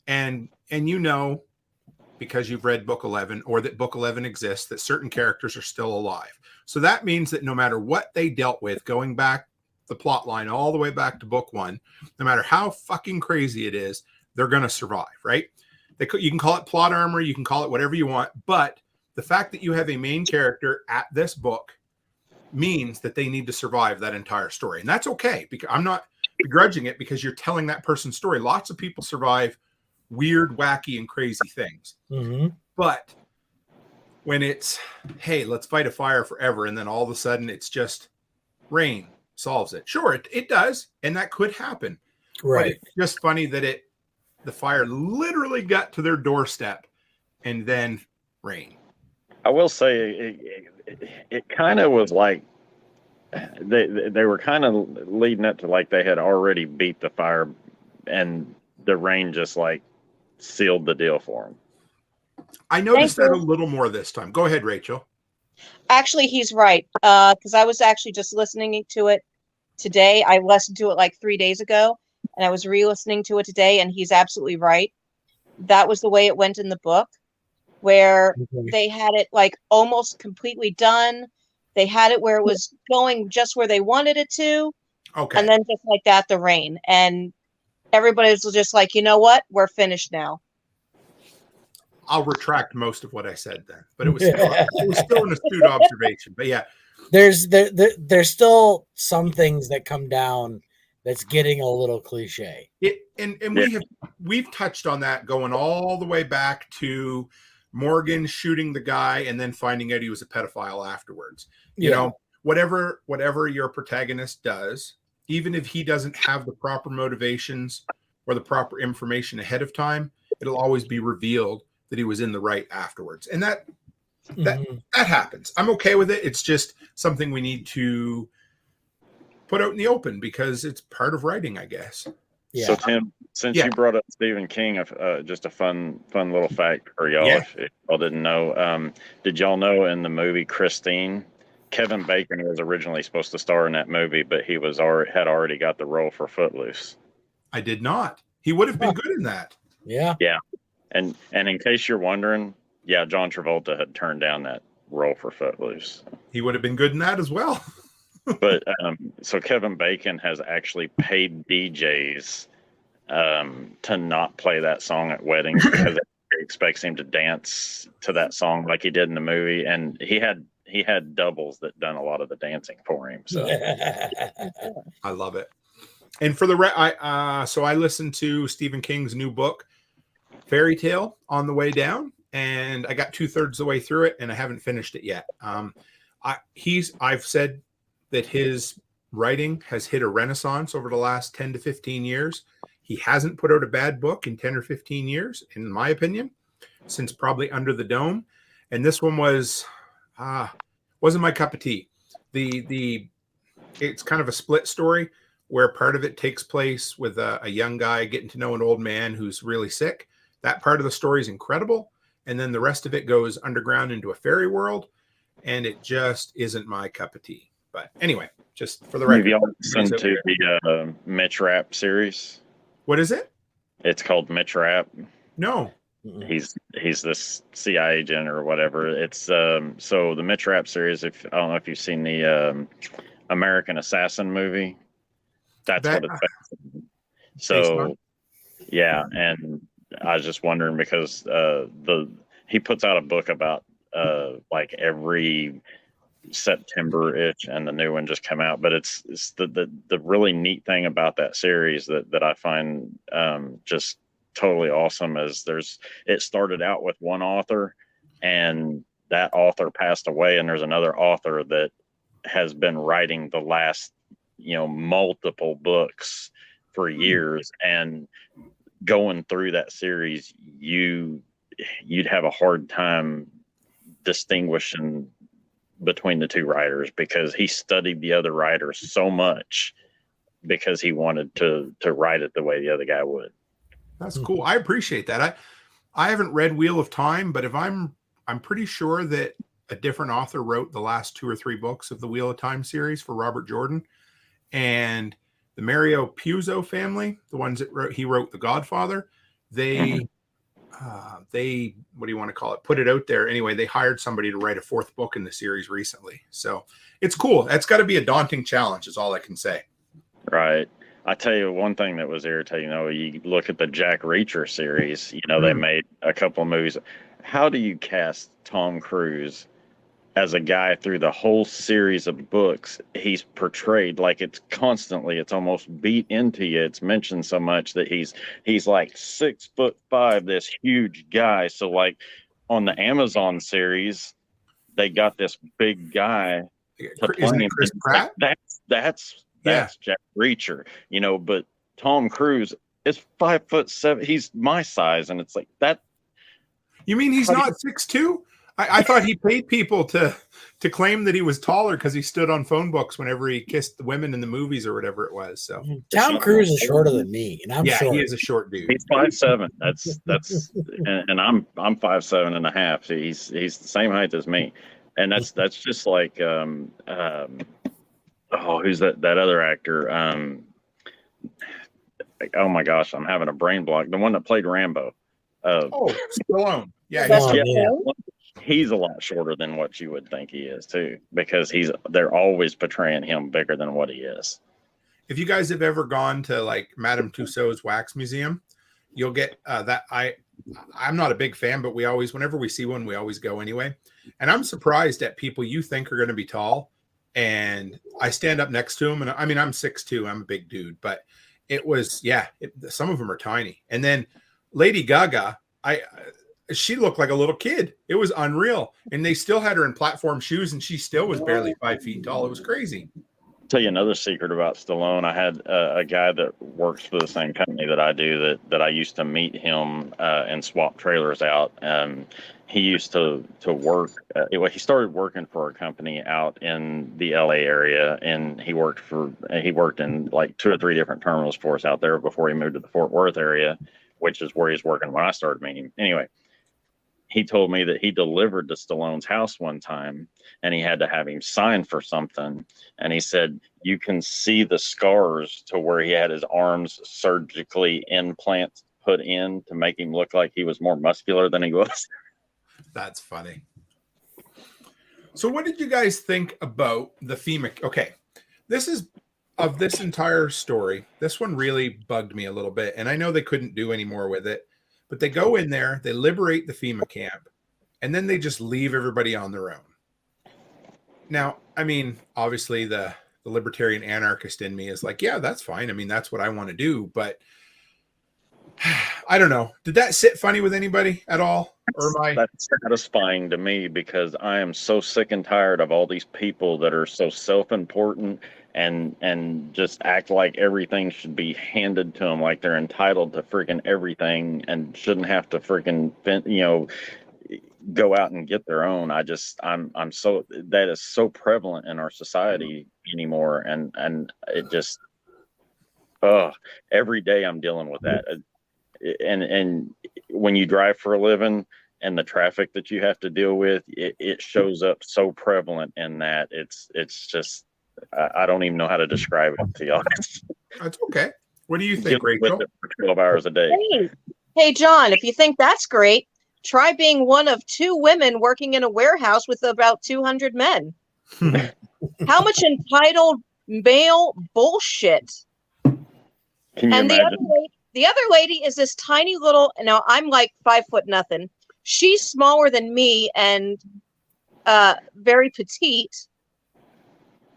and because you've read book 11, or that book 11 exists, that certain characters are still alive. So that means that no matter what they dealt with, going back the plot line all the way back to book 1, no matter how fucking crazy it is, they're going to survive, right? You can call it plot armor, you can call it whatever you want, but the fact that you have a main character at this book means that they need to survive that entire story. And that's okay, because I'm not begrudging it, because you're telling that person's story. Lots of people survive weird, wacky, and crazy things. But when it's, hey, let's fight a fire forever, and then all of a sudden it's just rain solves it. Sure, it does, and that could happen. Right. But it's just funny that the fire literally got to their doorstep, and then rain. I will say it kind of was like they were kind of leading up to they had already beat the fire, and the rain just sealed the deal for them. I noticed that a little more this time. Go ahead, Rachel. Actually, he's right, because I was actually just listening to it today. I listened to it 3 days ago, and I was re-listening to it today, and he's absolutely right. That was the way it went in the book, where they had it almost completely done. They had it where it was going just where they wanted it to. Okay. And then just like that, the rain. And everybody was just like, you know what? We're finished now. I'll retract most of what I said then, but it was still an astute observation. But yeah, there's still some things that come down that's getting a little cliche. We've touched on that, going all the way back to Morgan shooting the guy and then finding out he was a pedophile afterwards. You know, whatever your protagonist does, even if he doesn't have the proper motivations or the proper information ahead of time, it'll always be revealed that he was in the right afterwards. And that happens. I'm okay with it. It's just something we need to put out in the open, because it's part of writing, I guess. Yeah. So Tim, since you brought up Stephen King, just a fun little fact for y'all, if y'all didn't know. Did y'all know in the movie Christine, Kevin Bacon was originally supposed to star in that movie, but he had already got the role for Footloose. I did not. He would have been good in that. Yeah. Yeah. And in case you're wondering, John Travolta had turned down that role for Footloose. He would have been good in that as well. But so Kevin Bacon has actually paid DJs to not play that song at weddings, because he expects him to dance to that song like he did in the movie, and he had doubles that done a lot of the dancing for him. So I love it. And for the so I listened to Stephen King's new book, Fairy Tale, on the way down, and I got 2/3 the way through it, and I haven't finished it yet. I've said that his writing has hit a renaissance over the last 10 to 15 years. He hasn't put out a bad book in 10 or 15 years, in my opinion, since probably Under the Dome. And this one wasn't my cup of tea. It's kind of a split story, where part of it takes place with a young guy getting to know an old man who's really sick. That part of the story is incredible. And then the rest of it goes underground into a fairy world, and it just isn't my cup of tea. But anyway, just for the record. Have y'all listened to the Mitch Rapp series? What is it? It's called Mitch Rapp. No. He's this CIA agent or whatever. It's so the Mitch Rapp series. If I don't know if you've seen the American Assassin movie, that's what it's so. Yeah, and I was just wondering because he puts out a book about like every September-ish, and the new one just came out. But it's the really neat thing about that series that I find just totally awesome is it started out with one author, and that author passed away, and there's another author that has been writing the last multiple books for years, and going through that series you'd have a hard time distinguishing between the two writers because he studied the other writers so much because he wanted to write it the way the other guy would. That's cool. I appreciate that. I haven't read Wheel of Time, but if I'm pretty sure that a different author wrote the last 2 or 3 books of the Wheel of Time series for Robert Jordan, and the Mario Puzo family, the ones that he wrote The Godfather, they what do you want to call it? Put it out there. Anyway, they hired somebody to write a 4th book in the series recently. So it's cool. That's got to be a daunting challenge is all I can say. Right. I tell you one thing that was irritating, you look at the Jack Reacher series, they made a couple of movies. How do you cast Tom Cruise as a guy through the whole series of books? He's portrayed like it's almost beat into you. It's mentioned so much that he's like 6'5", this huge guy. So like on the Amazon series, they got this big guy to play him. Chris Pratt? That's Jack Reacher, but Tom Cruise is 5'7". He's my size, and it's like that. You mean he's not 6'2"? I thought he paid people to claim that he was taller because he stood on phone books whenever he kissed the women in the movies or whatever it was. So Tom Cruise is shorter than me, and I'm short. He is a short dude. He's 5'7". That's and I'm 5'7.5". He's the same height as me, and that's just like who's that other actor? Oh my gosh, I'm having a brain block. The one that played Rambo. Stallone. Yeah. He's a lot shorter than what you would think he is too, because they're always portraying him bigger than what he is. If you guys have ever gone to like Madame Tussauds Wax Museum, you'll get that. I'm not a big fan, but whenever we see one, we always go anyway. And I'm surprised at people you think are going to be tall. And I stand up next to them, and I mean, I'm 6'2", I'm a big dude, but it was, some of them are tiny. And then Lady Gaga, she looked like a little kid. It was unreal. And they still had her in platform shoes, and she still was barely 5 feet tall. It was crazy. I'll tell you another secret about Stallone. I had a guy that works for the same company that I do that I used to meet him and swap trailers out. He used to work. He started working for a company out in the LA area, and he worked in like 2 or 3 different terminals for us out there before he moved to the Fort Worth area, which is where he's working when I started meeting him. Anyway, he told me that he delivered to Stallone's house one time, and he had to have him sign for something. And he said, you can see the scars to where he had his arms surgically implants put in to make him look like he was more muscular than he was. That's funny. So what did you guys think about the FEMA? Okay, this entire story, this one really bugged me a little bit. And I know they couldn't do any more with it, but they go in there, they liberate the FEMA camp, and then they just leave everybody on their own. Now, I mean, obviously the libertarian anarchist in me is like, yeah, that's fine. I mean, that's what I want to do. But I don't know. Did that sit funny with anybody at all? That's satisfying to me, because I am so sick and tired of all these people that are so self-important and just act like everything should be handed to them, like they're entitled to freaking everything and shouldn't have to freaking, go out and get their own. I'm so, that is so prevalent in our society anymore. And it just, every day I'm dealing with that. And when you drive for a living and the traffic that you have to deal with, it shows up so prevalent in that it's just, I don't even know how to describe it to y'all. That's okay. What do you think, Rachel? For 12 hours a day. Hey, Hey, John, if you think that's great, try being one of 2 women working in a warehouse with about 200 men. How much entitled male bullshit? Can you And imagine? the other lady is this tiny little. Now I'm like 5 foot nothing. She's smaller than me and very petite.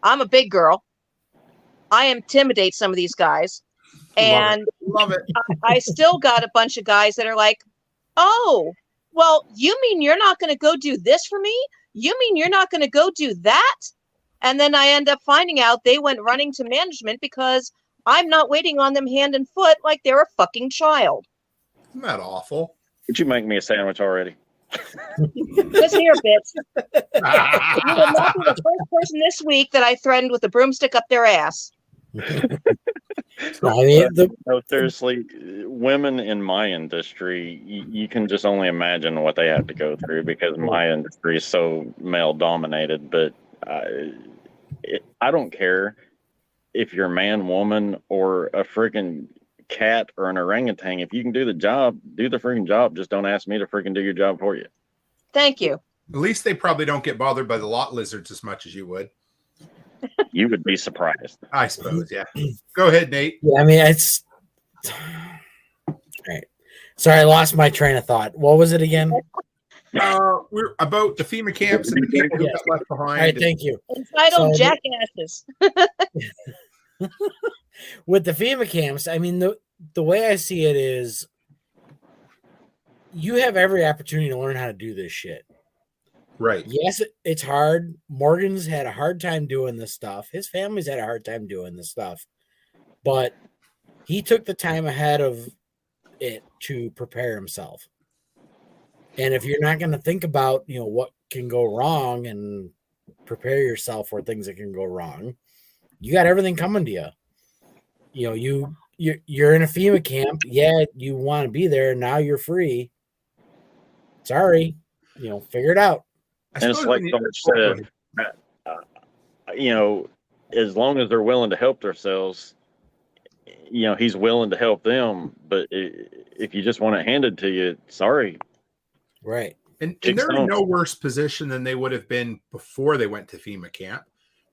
I'm a big girl. I intimidate some of these guys, and Love it. I still got a bunch of guys that are like, "Oh, well, you mean you're not going to go do this for me? You mean you're not going to go do that?" And then I end up finding out they went running to management because I'm not waiting on them hand and foot like they're a fucking child. Isn't that awful? Would you make me a sandwich already? Just here, bitch. You will not be the first person this week that I threatened with a broomstick up their ass. I mean, No, seriously, women in my industry, you can just only imagine what they have to go through because my industry is so male dominated. But I don't care if you're man, woman, or a freaking cat or an orangutan. If you can do the job, do the freaking job. Just don't ask me to freaking do your job for you. Thank you. At least they probably don't get bothered by the lot lizards as much as you would. You would be surprised. I suppose, yeah. Go ahead, Nate. yeah, I mean, it's all right. Sorry, I lost my train of thought. What was it again? We're about the FEMA camps and the people who got left behind. All right, thank you. Entitled jackasses. With the FEMA camps, I mean, the way I see it is you have every opportunity to learn how to do this shit. Right. Yes, it's hard. Morgan's had a hard time doing this stuff. His family's had a hard time doing this stuff. But he took the time ahead of it to prepare himself. And if you're not going to think about, what can go wrong and prepare yourself for things that can go wrong, you got everything coming to you. You're in a FEMA camp. Yeah, you want to be there. Now you're free. Sorry, figure it out. And it's like someone said, as long as they're willing to help themselves, he's willing to help them. But if you just want it handed to you, sorry. Right. And they're in no worse position than they would have been before they went to FEMA camp.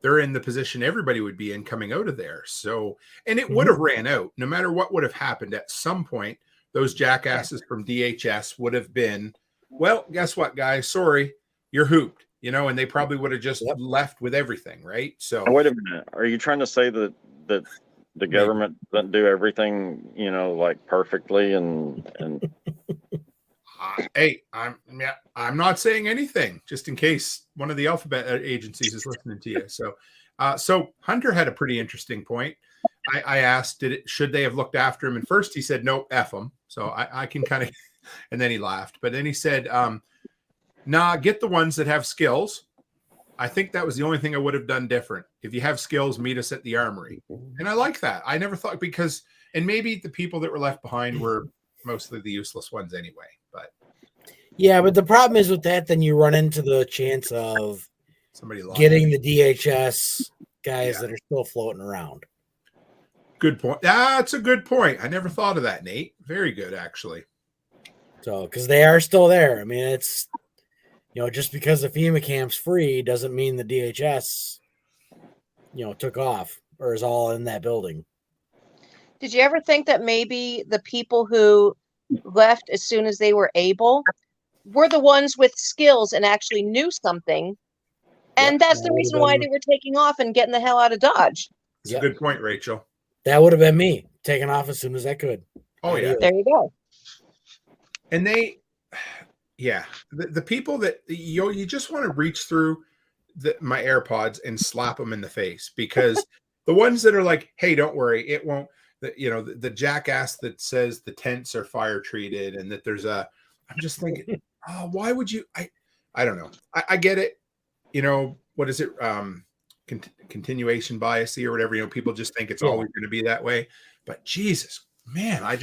They're in the position everybody would be in coming out of there. So, and it would have ran out no matter what would have happened. At some point, those jackasses from DHS would have been, well, guess what, guys? Sorry, you're hooped, and they probably would have just left with everything, right? So, wait a minute. Are you trying to say that the government doesn't do everything, like perfectly and hey, I'm not saying anything, just in case one of the alphabet agencies is listening to you. So Hunter had a pretty interesting point. I asked, should they have looked after him? And first he said, no, F them. So I can kind of, and then he laughed. But then he said, nah, get the ones that have skills. I think that was the only thing I would have done different. If you have skills, meet us at the armory. And I like that. I never thought and maybe the people that were left behind were mostly the useless ones anyway. But yeah, but the problem is with that, then you run into the chance of somebody getting the DHS guys that are still floating around. Good point. That's a good point. I never thought of that, Nate. Very good, actually. So, because they are still there. I mean, it's, just because the FEMA camp's free doesn't mean the DHS, took off or is all in that building. Did you ever think that maybe the people who left as soon as they were able were the ones with skills and actually knew something? And that's the reason why they were taking off and getting the hell out of Dodge. That's a good point, Rachel. That would have been me taking off as soon as I could. Oh, yeah. There you go. And the people that you just want to reach through my AirPods and slap them in the face, because the ones that are like, hey, don't worry, it won't, the jackass that says the tents are fire treated and that I'm just thinking, why would you, I don't know. I get it. What is it? Continuation bias or whatever, people just think it's always going to be that way, but Jesus, man, I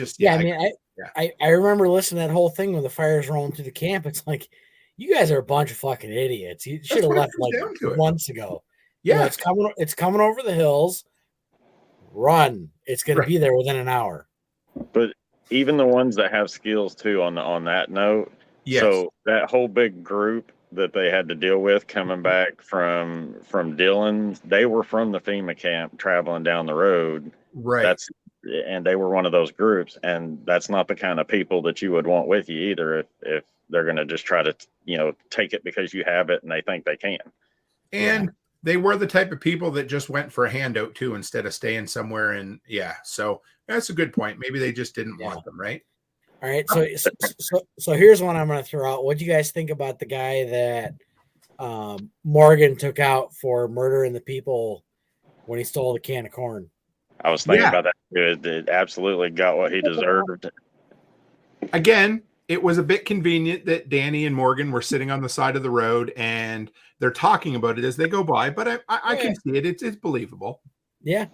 remember listening to that whole thing when the fire's rolling through the camp. It's like, you guys are a bunch of fucking idiots. You should have left like months ago. Yeah, it's coming over the hills. Run. It's going to be there within an hour. But even the ones that have skills too on that note. Yes. So that whole big group that they had to deal with coming back from Dillon, they were from the FEMA camp traveling down the road. Right. And they were one of those groups, and that's not the kind of people that you would want with you either if they're going to just try to, take it because you have it and they think they can. And they were the type of people that just went for a handout too, instead of staying somewhere. And so that's a good point. Maybe they just didn't want them, right? All right. So here's one I'm going to throw out. What do you guys think about the guy that Morgan took out for murdering the people when he stole the can of corn? I was thinking about that. It absolutely got what he deserved. Again, it was a bit convenient that Danny and Morgan were sitting on the side of the road and they're talking about it as they go by, but I can see it. It's believable. Yeah.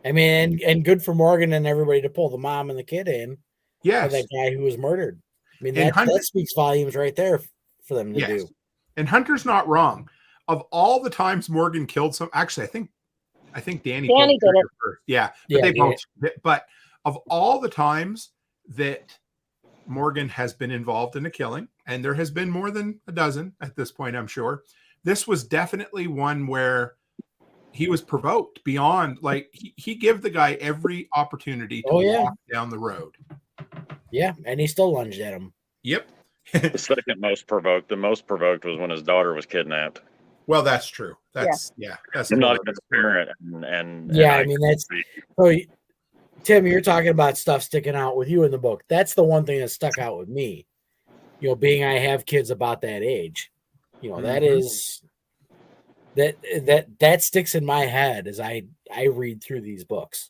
I mean, and good for Morgan and everybody to pull the mom and the kid in. Yes. For that guy who was murdered. I mean, that speaks volumes right there for them to do. And Hunter's not wrong. Of all the times Morgan killed actually, I think Danny did it first. Yeah. But they both. But of all the times that Morgan has been involved in a killing, and there has been more than a dozen at this point, I'm sure, this was definitely one where he was provoked beyond, like, he gave the guy every opportunity to walk down the road. Yeah, and he still lunged at him. Yep. The second most provoked. The most provoked was when his daughter was kidnapped. Well, that's true. That's that's I'm not a good parent, and I mean that's. So, Tim, you're talking about stuff sticking out with you in the book. That's the one thing that stuck out with me. Being I have kids about that age, that is that sticks in my head as I read through these books.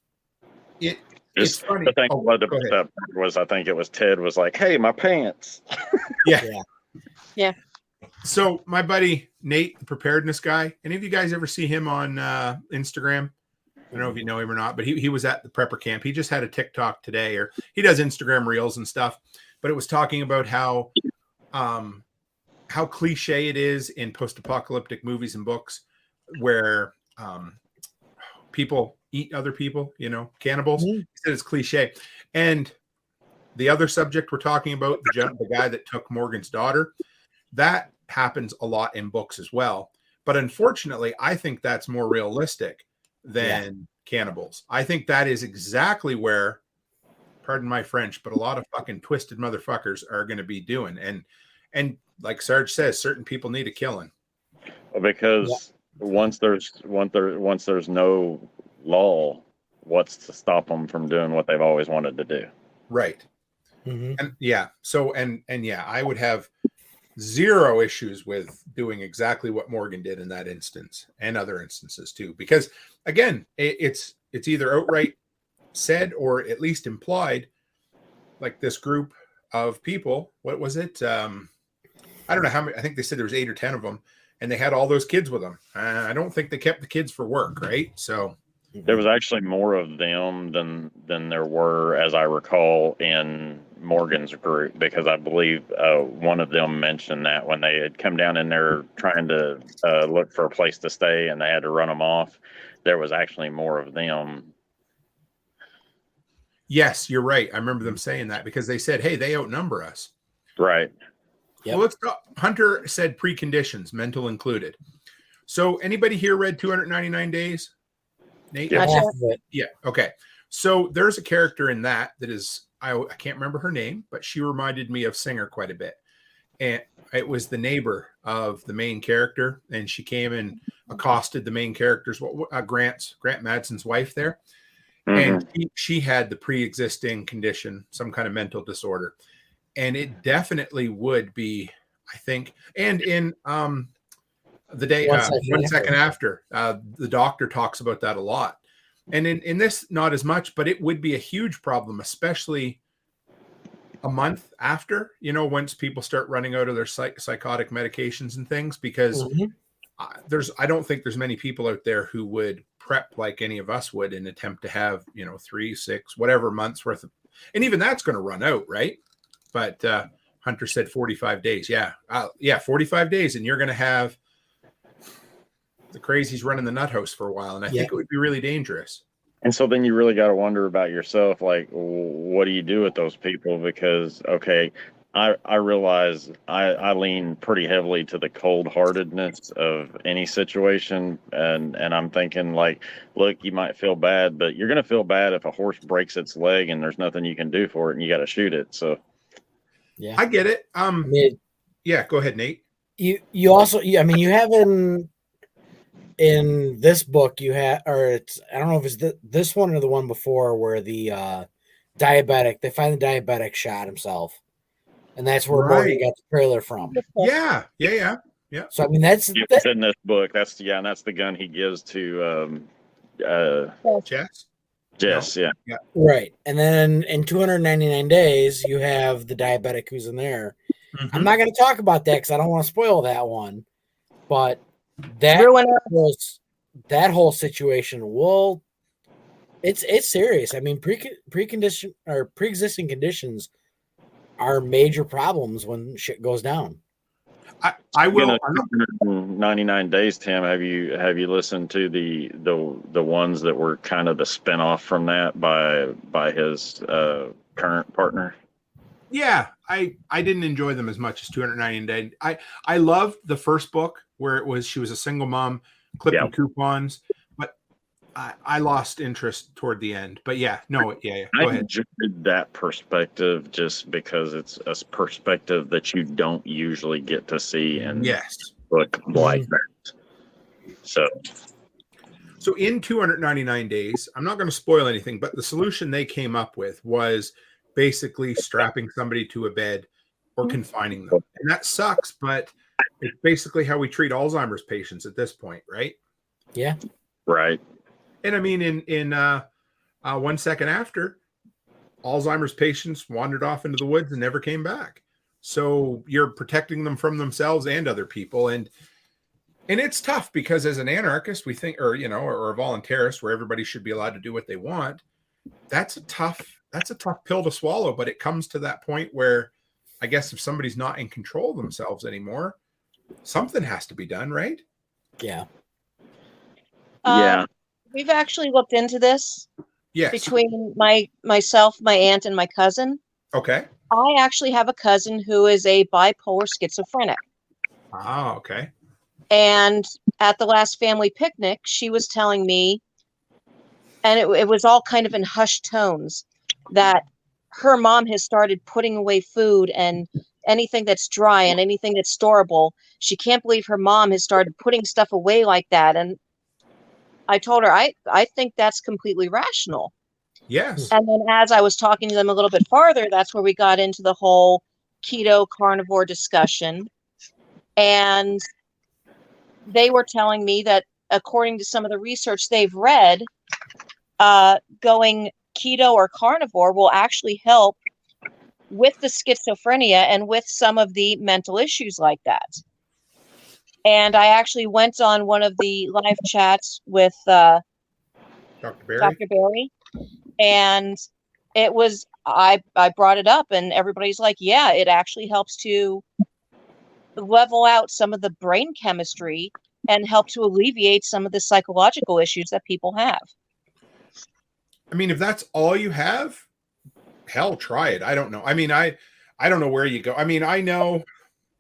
It's funny. I think I think it was Ted was like, "Hey, my pants." Yeah. So my buddy Nate, the preparedness guy, any of you guys ever see him on Instagram? I don't know if you know him or not, but he was at the prepper camp. He just had a TikTok today, or he does Instagram reels and stuff. But it was talking about how cliche it is in post-apocalyptic movies and books where people eat other people, cannibals. He said it's cliche. And the other subject we're talking about, the guy that took Morgan's daughter, that happens a lot in books as well. But unfortunately, I think that's more realistic than cannibals. I think that is exactly where, pardon my French, but a lot of fucking twisted motherfuckers are going to be doing. And like Sarge says, certain people need a killing. Because once there's no law, what's to stop them from doing what they've always wanted to do? Right. Mm-hmm. And so I would have zero issues with doing exactly what Morgan did in that instance and other instances too, because again, it's either outright said or at least implied, like this group of people, what was it? I don't know how many, I think they said there was 8 or 10 of them, and they had all those kids with them. I don't think they kept the kids for work, right? So there was actually more of them than there were, as I recall, in Morgan's group, because I believe one of them mentioned that when they had come down in there trying to look for a place to stay and they had to run them off, there was actually more of them. Yes, you're right. I remember them saying that because they said, hey, they outnumber us. Right. Yep. Well, let's go. Hunter said preconditions, mental included. So anybody here read 299 Days? Nate? Yeah. Okay. So there's a character in that is, I can't remember her name, but she reminded me of Singer quite a bit. And it was the neighbor of the main character. And she came and accosted the main character's, Grant Madsen's wife there. Mm-hmm. And she had the pre-existing condition, some kind of mental disorder. And it definitely would be, I think, and in the day, one second after, the doctor talks about that a lot. And in this, not as much, but it would be a huge problem, especially a month after, once people start running out of their psychotic medications and things, because I don't think there's many people out there who would prep like any of us would and attempt to have, 3, 6, whatever months worth of, and even that's going to run out, right? But Hunter said 45 days. Yeah. 45 days. And you're going to have the crazies running the nut house for a while. And I think it would be really dangerous. And so then you really got to wonder about yourself, like, what do you do with those people? Because, okay, I realize I lean pretty heavily to the cold-heartedness of any situation, and I'm thinking, like, look, you might feel bad, but you're going to feel bad if a horse breaks its leg and there's nothing you can do for it, and you got to shoot it. So, Yeah, I get it. I mean, Yeah, go ahead, Nate. you also, I mean, you have in this book you have, or it's, I don't know if it's this one or the one before, where the diabetic, they find the diabetic shot himself, and that's where Morgan got the trailer from. Yeah. So I mean, that's it's in this book. And that's the gun he gives to Jess. Yeah. right. And then in 299 days, you have the diabetic who's in there. Mm-hmm. I'm not going to talk about that because I don't want to spoil that one, but that whole situation will, it's serious. I mean, pre-existing conditions are major problems when shit goes down. I will. 99 days, Tim. Have you listened to the ones that were kind of the spinoff from that by his current partner? Yeah, I didn't enjoy them as much as 290 Days. I loved the first book where she was a single mom clipping coupons, but I lost interest toward the end. But yeah. Go ahead. I enjoyed that perspective just because it's a perspective that you don't usually get to see in book like that. So in 299 days, I'm not going to spoil anything, but the solution they came up with was basically strapping somebody to a bed or confining them. And that sucks, but it's basically how we treat Alzheimer's patients at this point, right? Yeah. Right. And I mean, in 1 second after, Alzheimer's patients wandered off into the woods and never came back. So you're protecting them from themselves and other people. And it's tough because as an anarchist, we think, or a voluntarist where everybody should be allowed to do what they want. That's a tough pill to swallow, but it comes to that point where I guess if somebody's not in control of themselves anymore, something has to be done, right? Yeah. Yeah. We've actually looked into this. Yes. Between myself, my aunt, and my cousin. Okay. I actually have a cousin who is a bipolar schizophrenic. Oh, okay. And at the last family picnic, she was telling me, and it was all kind of in hushed tones, that her mom has started putting away food and anything that's dry and anything that's storable. She can't believe her mom has started putting stuff away like that. And I told her, I think that's completely rational. Yes. And then as I was talking to them a little bit farther, that's where we got into the whole keto carnivore discussion. And they were telling me that according to some of the research they've read, going keto or carnivore will actually help with the schizophrenia and with some of the mental issues like that. And I actually went on one of the live chats with Dr. Berry, and it was, I brought it up and everybody's like, yeah, it actually helps to level out some of the brain chemistry and help to alleviate some of the psychological issues that people have. I mean, if that's all you have, hell, try it. I don't know. I mean, I don't know where you go. I mean, I know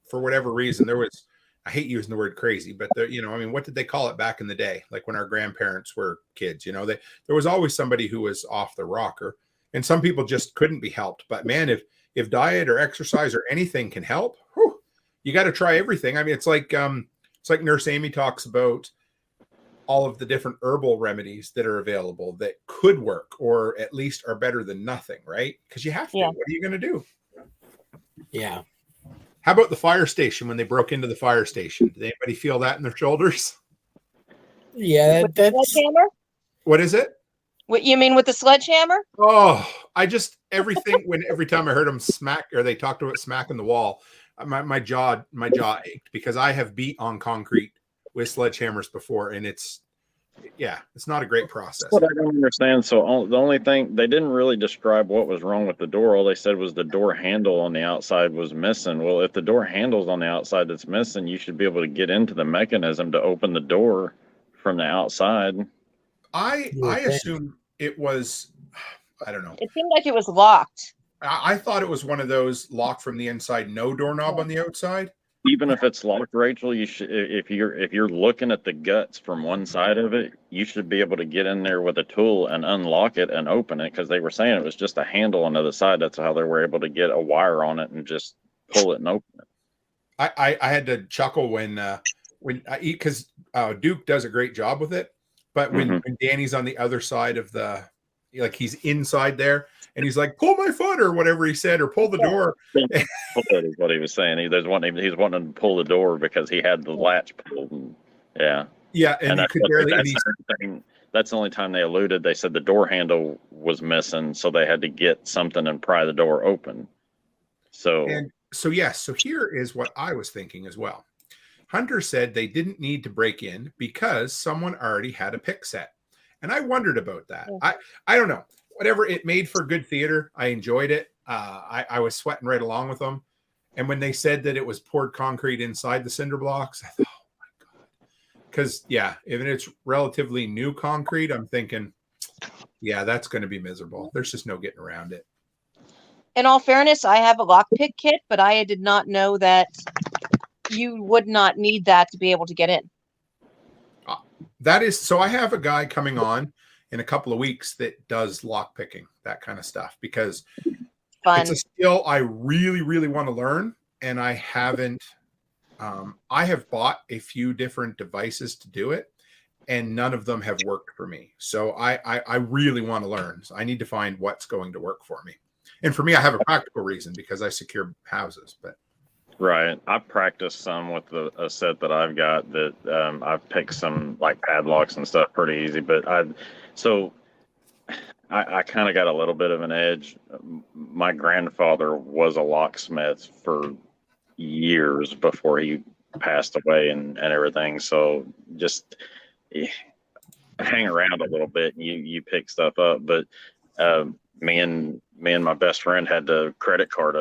for whatever reason there was, I hate using the word crazy, but there, I mean, what did they call it back in the day? Like when our grandparents were kids, there was always somebody who was off the rocker, and some people just couldn't be helped. But man, if diet or exercise or anything can help, you got to try everything. I mean, it's like Nurse Amy talks about all of the different herbal remedies that are available that could work, or at least are better than nothing, right? Because you have to. Yeah. What are you going to do? Yeah. How about the fire station when they broke into the fire station? Did anybody feel that in their shoulders? Yeah, that's sledgehammer. What is it? What you mean with the sledgehammer? Oh, every time I heard them smack, or they talked about smacking the wall, my jaw ached because I have beat on concrete with sledgehammers before, and it's not a great process. What I don't understand. So the only thing, they didn't really describe what was wrong with the door. All they said was the door handle on the outside was missing. Well, if the door handle's on the outside that's missing, you should be able to get into the mechanism to open the door from the outside. I it was, I don't know. It seemed like it was locked. I thought it was one of those locked from the inside, no doorknob on the outside. Even if it's locked, Rachel, you should, if you're looking at the guts from one side of it, you should be able to get in there with a tool and unlock it and open it, because they were saying it was just a handle on the other side. That's how they were able to get a wire on it and just pull it and open it. I had to chuckle when I eat, because Duke does a great job with it, but when Danny's on the other side of the, like, he's inside there and he's like, pull my foot or whatever he said, or pull the door. That is what he was saying. He's wanting to pull the door because he had the latch pulled. And, yeah, and you could barely. That's the only time they alluded. They said the door handle was missing, so they had to get something and pry the door open. So here is what I was thinking as well. Hunter said they didn't need to break in because someone already had a pick set. And I wondered about that. I don't know. Whatever, it made for good theater. I enjoyed it. I was sweating right along with them. And when they said that it was poured concrete inside the cinder blocks, I thought, oh my God. Because, if it's relatively new concrete, I'm thinking, that's going to be miserable. There's just no getting around it. In all fairness, I have a lockpick kit, but I did not know that you would not need that to be able to get in. That is, so I have a guy coming on in a couple of weeks that does lock picking, that kind of stuff, because it's a skill I really, really want to learn. And I haven't, I have bought a few different devices to do it, and none of them have worked for me. So I really want to learn. So I need to find what's going to work for me. And for me, I have a practical reason because I secure houses, but. Right. I practiced some with a set that I've got that I've picked some like padlocks and stuff pretty easy, but I kind of got a little bit of an edge. My grandfather was a locksmith for years before he passed away and everything. So just hang around a little bit and you pick stuff up. But me and my best friend had to credit card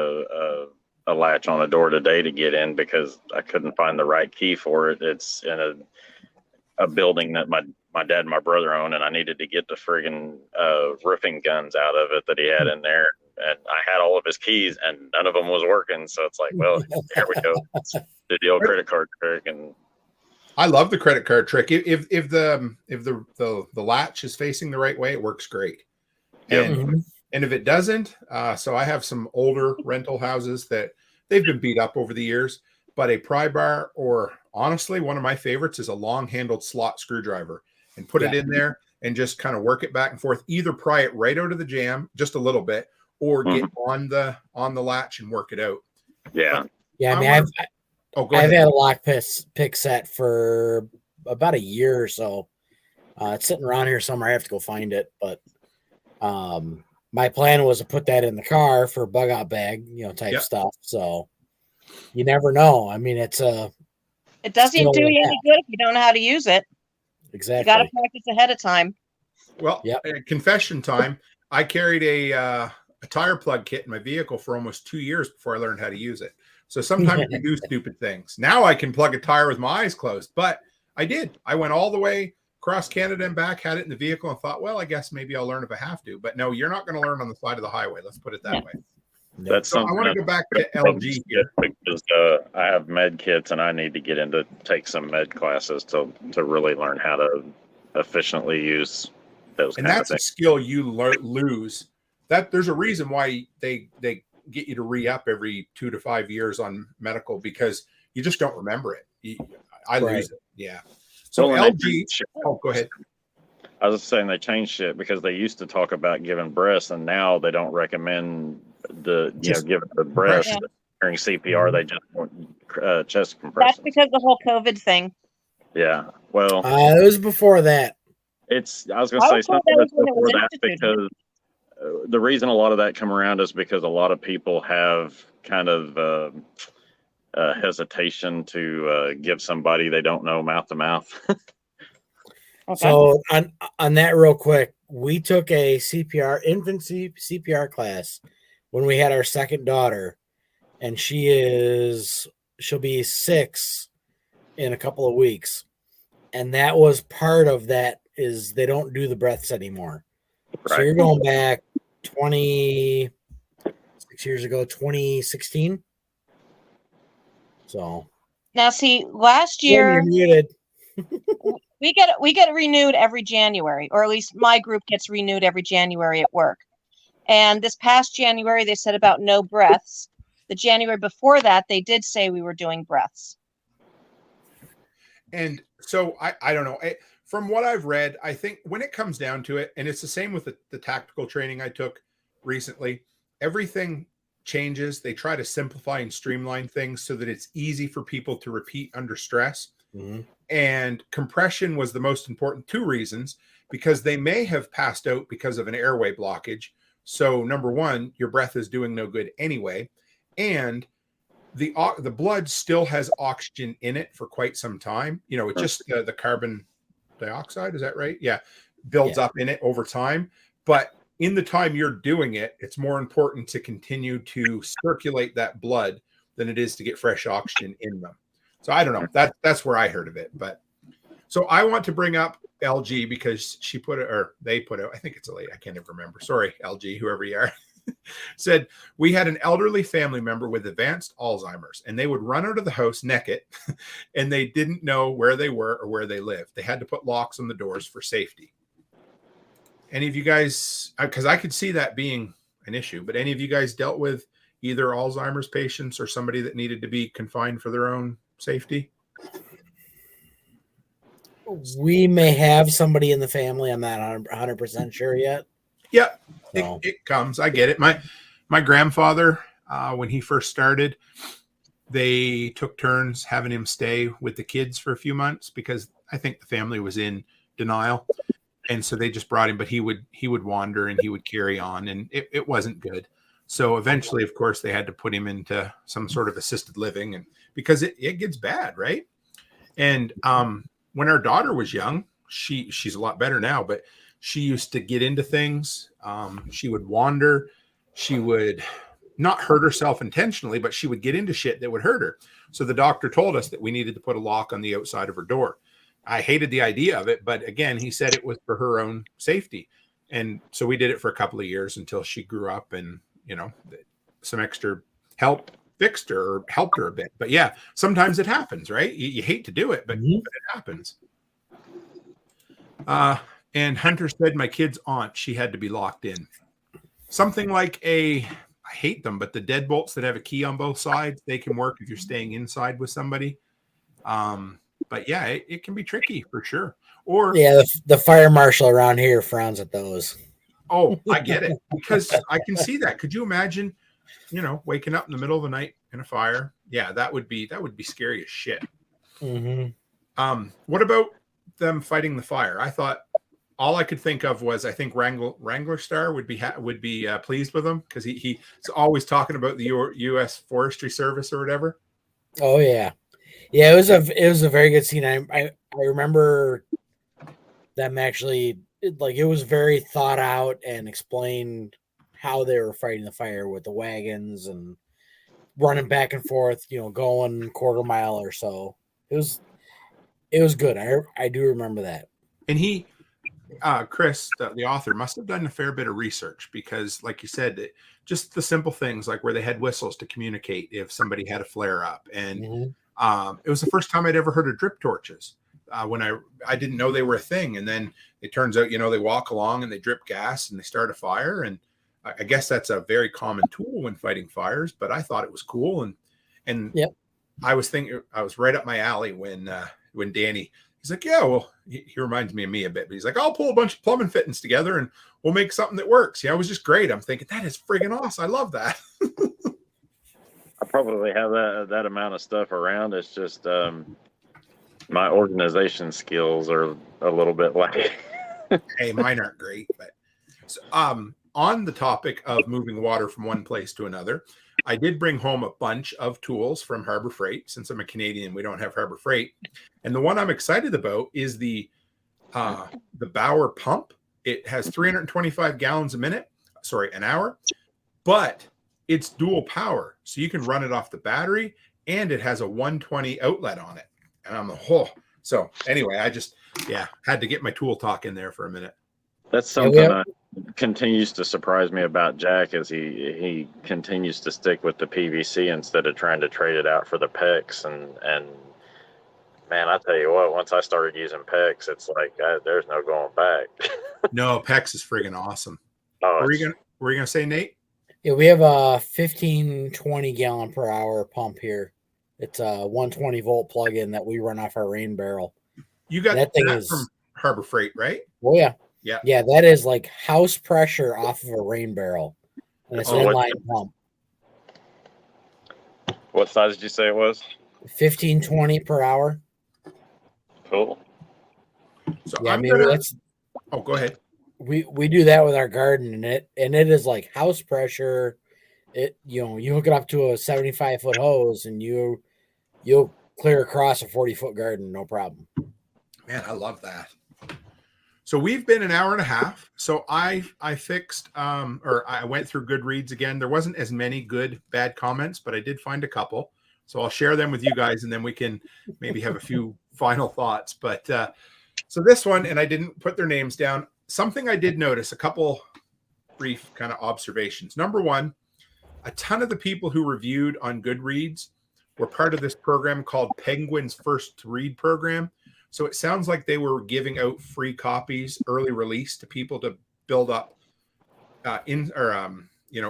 a latch on a door today to get in because I couldn't find the right key for it. It's in a building that my dad and my brother own, and I needed to get the friggin' roofing guns out of it that he had in there. And I had all of his keys and none of them was working. So it's like, well, here we go. Did the old credit card trick. And I love the credit card trick. If the latch is facing the right way, it works great. And if it doesn't, so I have some older rental houses that they've been beat up over the years, but a pry bar, or honestly, one of my favorites is a long handled slot screwdriver, and put it in there and just kind of work it back and forth. Either pry it right out of the jam just a little bit, or get on the latch and work it out. Yeah. I mean, I've had a lock pick set for about a year or so. It's sitting around here somewhere. I have to go find it, but my plan was to put that in the car for bug out bag, type stuff. So you never know. I mean, it doesn't do you any good if you don't know how to use it. Exactly. You got to practice ahead of time. Well, confession time. I carried a tire plug kit in my vehicle for almost 2 years before I learned how to use it. So sometimes you do stupid things. Now I can plug a tire with my eyes closed, but I did. I went all the way across Canada and back, had it in the vehicle, and thought, well, I guess maybe I'll learn if I have to. But no, you're not going to learn on the side of the highway. Let's put it that way. That's so I want to go back to LG here. Because I have med kits and I need to take some med classes to really learn how to efficiently use those. And that's a skill you lose. That there's a reason why they get you to re-up every 2 to 5 years on medical, because you just don't remember it. I lose it. Yeah. So LG, go ahead. I was saying they changed it because they used to talk about giving breasts, and now they don't recommend giving the breast during CPR. They just want chest compression. That's because the whole COVID thing. Yeah. Well, it was before that. I was going to say something that's before that, because the reason a lot of that come around is because a lot of people have kind of hesitation to give somebody they don't know mouth to mouth. Okay. So on that real quick, we took a infancy CPR class when we had our second daughter, and she'll be 6 in a couple of weeks. And that was part of that, is they don't do the breaths anymore. So you're going back 26 years ago, 2016. So now, see, last you're year muted. we get renewed every January, or at least my group gets renewed every January at work. And this past January, they said about no breaths. The January before that, they did say we were doing breaths. And so I don't know. From what I've read, I think when it comes down to it, and it's the same with the tactical training I took recently, everything changes. They try to simplify and streamline things so that it's easy for people to repeat under stress. Mm-hmm. And compression was the most important. 2 reasons, because they may have passed out because of an airway blockage. So number one, your breath is doing no good anyway. And the blood still has oxygen in it for quite some time. You know, it just the carbon dioxide, is that right? Yeah, builds up in it over time. But in the time you're doing it, it's more important to continue to circulate that blood than it is to get fresh oxygen in them. So I don't know. That's where I heard of it. But so I want to bring up LG because she put it, or they put it, I think it's a lady, I can't even remember. Sorry, LG, whoever you are. Said, we had an elderly family member with advanced Alzheimer's, and they would run out of the house naked, and they didn't know where they were or where they lived. They had to put locks on the doors for safety. Any of you guys, because I could see that being an issue, but any of you guys dealt with either Alzheimer's patients or somebody that needed to be confined for their own safety? We may have somebody in the family. I'm not 100% sure yet. Yeah, So. it comes. I get it. My grandfather, when he first started, they took turns having him stay with the kids for a few months because I think the family was in denial. And so they just brought him, but he would wander and he would carry on, and it wasn't good. So eventually, of course, they had to put him into some sort of assisted living, and because it gets bad, right? And when our daughter was young, she's a lot better now, but she used to get into things. She would wander. She would not hurt herself intentionally, but she would get into shit that would hurt her. So the doctor told us that we needed to put a lock on the outside of her door. I hated the idea of it, but again, he said it was for her own safety. And so we did it for a couple of years until she grew up and, you know, some extra help fixed her or helped her a bit. But yeah, sometimes it happens, right? You hate to do it, but it happens. And Hunter said my kid's aunt, she had to be locked in. Something like I hate them, but the deadbolts that have a key on both sides, they can work if you're staying inside with somebody. But yeah, it can be tricky for sure. Or yeah, the fire marshal around here frowns at those. Oh, I get it, because I can see that. Could you imagine, you know, waking up in the middle of the night in a fire? Yeah, that would be scary as shit. Mm-hmm. What about them fighting the fire? I thought all I could think of was I think Wrangler Star would be pleased with him because he's always talking about the U.S. Forestry Service or whatever. Oh yeah. Yeah, it was a very good scene. I remember them actually, like, it was very thought out and explained how they were fighting the fire with the wagons and running back and forth, you know, going quarter mile or so. It was good. I do remember that. And Chris, the author, must have done a fair bit of research because, like you said, just the simple things like where they had whistles to communicate if somebody had a flare up. And it was the first time I'd ever heard of drip torches. When I didn't know they were a thing. And then it turns out, you know, they walk along and they drip gas and they start a fire. And I guess that's a very common tool when fighting fires, but I thought it was cool. And yep. I was right up my alley when Danny, he's like, yeah, well, he reminds me of me a bit, but he's like, I'll pull a bunch of plumbing fittings together and we'll make something that works. Yeah, it was just great. I'm thinking that is friggin' awesome. I love that. I probably have that amount of stuff around. It's just my organization skills are a little bit lacking. Hey, mine aren't great, but so, on the topic of moving water from one place to another, I did bring home a bunch of tools from Harbor Freight. Since I'm a Canadian, we don't have Harbor Freight. And the one I'm excited about is the Bauer pump. It has 325 gallons an hour, but it's dual power. So you can run it off the battery and it has a 120 outlet on it. And I'm so anyway, I just, had to get my tool talk in there for a minute. That's something continues to surprise me about Jack is he continues to stick with the PVC instead of trying to trade it out for the PEX. And man, I tell you what, once I started using PEX, it's like there's no going back. No, PEX is friggin' awesome. Oh, Were you gonna say, Nate? Yeah, we have a 15-20 gallon per hour pump here. It's a 120 volt plug-in that we run off our rain barrel. You got that thing from Harbor Freight, right? Oh yeah. Yeah. Yeah, that is like house pressure off of a rain barrel. And it's an inline pump. What size did you say it was? 15-20 per hour. Cool. So yeah, go ahead. We do that with our garden, and it is like house pressure. You hook it up to a 75-foot hose and you'll clear across a 40-foot garden, no problem. Man, I love that. So we've been an hour and a half. So I fixed I went through Goodreads again. There wasn't as many bad comments, but I did find a couple. So I'll share them with you guys, and then we can maybe have a few final thoughts. But so this one, and I didn't put their names down. Something I did notice, a couple brief kind of observations. Number one, a ton of the people who reviewed on Goodreads were part of this program called Penguin's First to Read program. So it sounds like they were giving out free copies, early release, to people to build up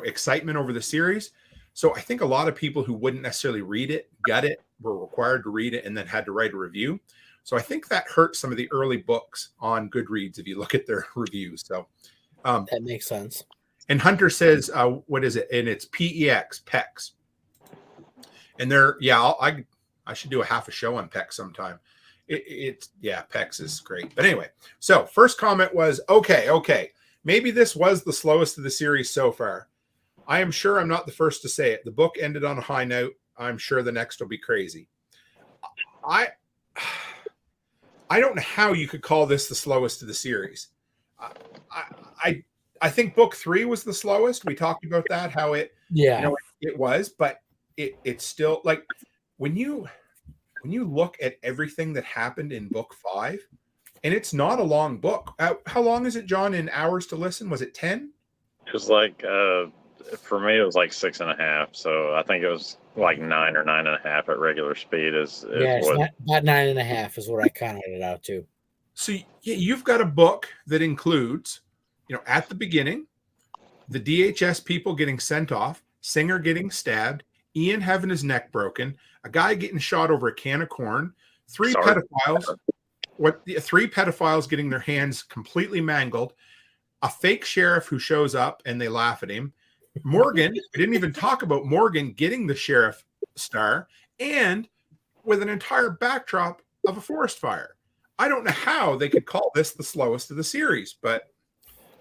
excitement over the series. So I think a lot of people who wouldn't necessarily read it, got it, were required to read it, and then had to write a review. So I think that hurt some of the early books on Goodreads if you look at their reviews. So that makes sense. And Hunter says, what is it? And it's PEX. And I should do a half a show on PEX sometime. PEX is great. But anyway, so first comment was, okay. Maybe this was the slowest of the series so far. I am sure I'm not the first to say it. The book ended on a high note. I'm sure the next will be crazy. I don't know how you could call this the slowest of the series. I think book 3 was the slowest. We talked about that, how it was, but it's still like when you look at everything that happened in book 5, and it's not a long book. How long is it, John, in hours to listen? Was it 10? It was like, for me, it was like 6.5. So I think it was like 9 or 9.5 at regular speed. It's about 9.5 is what I counted it out to. So you've got a book that includes, at the beginning, the DHS people getting sent off, Singer getting stabbed, Ian having his neck broken, a guy getting shot over a can of corn, three pedophiles getting their hands completely mangled, a fake sheriff who shows up and they laugh at him, Morgan, we didn't even talk about Morgan getting the sheriff star, and with an entire backdrop of a forest fire. I don't know how they could call this the slowest of the series, but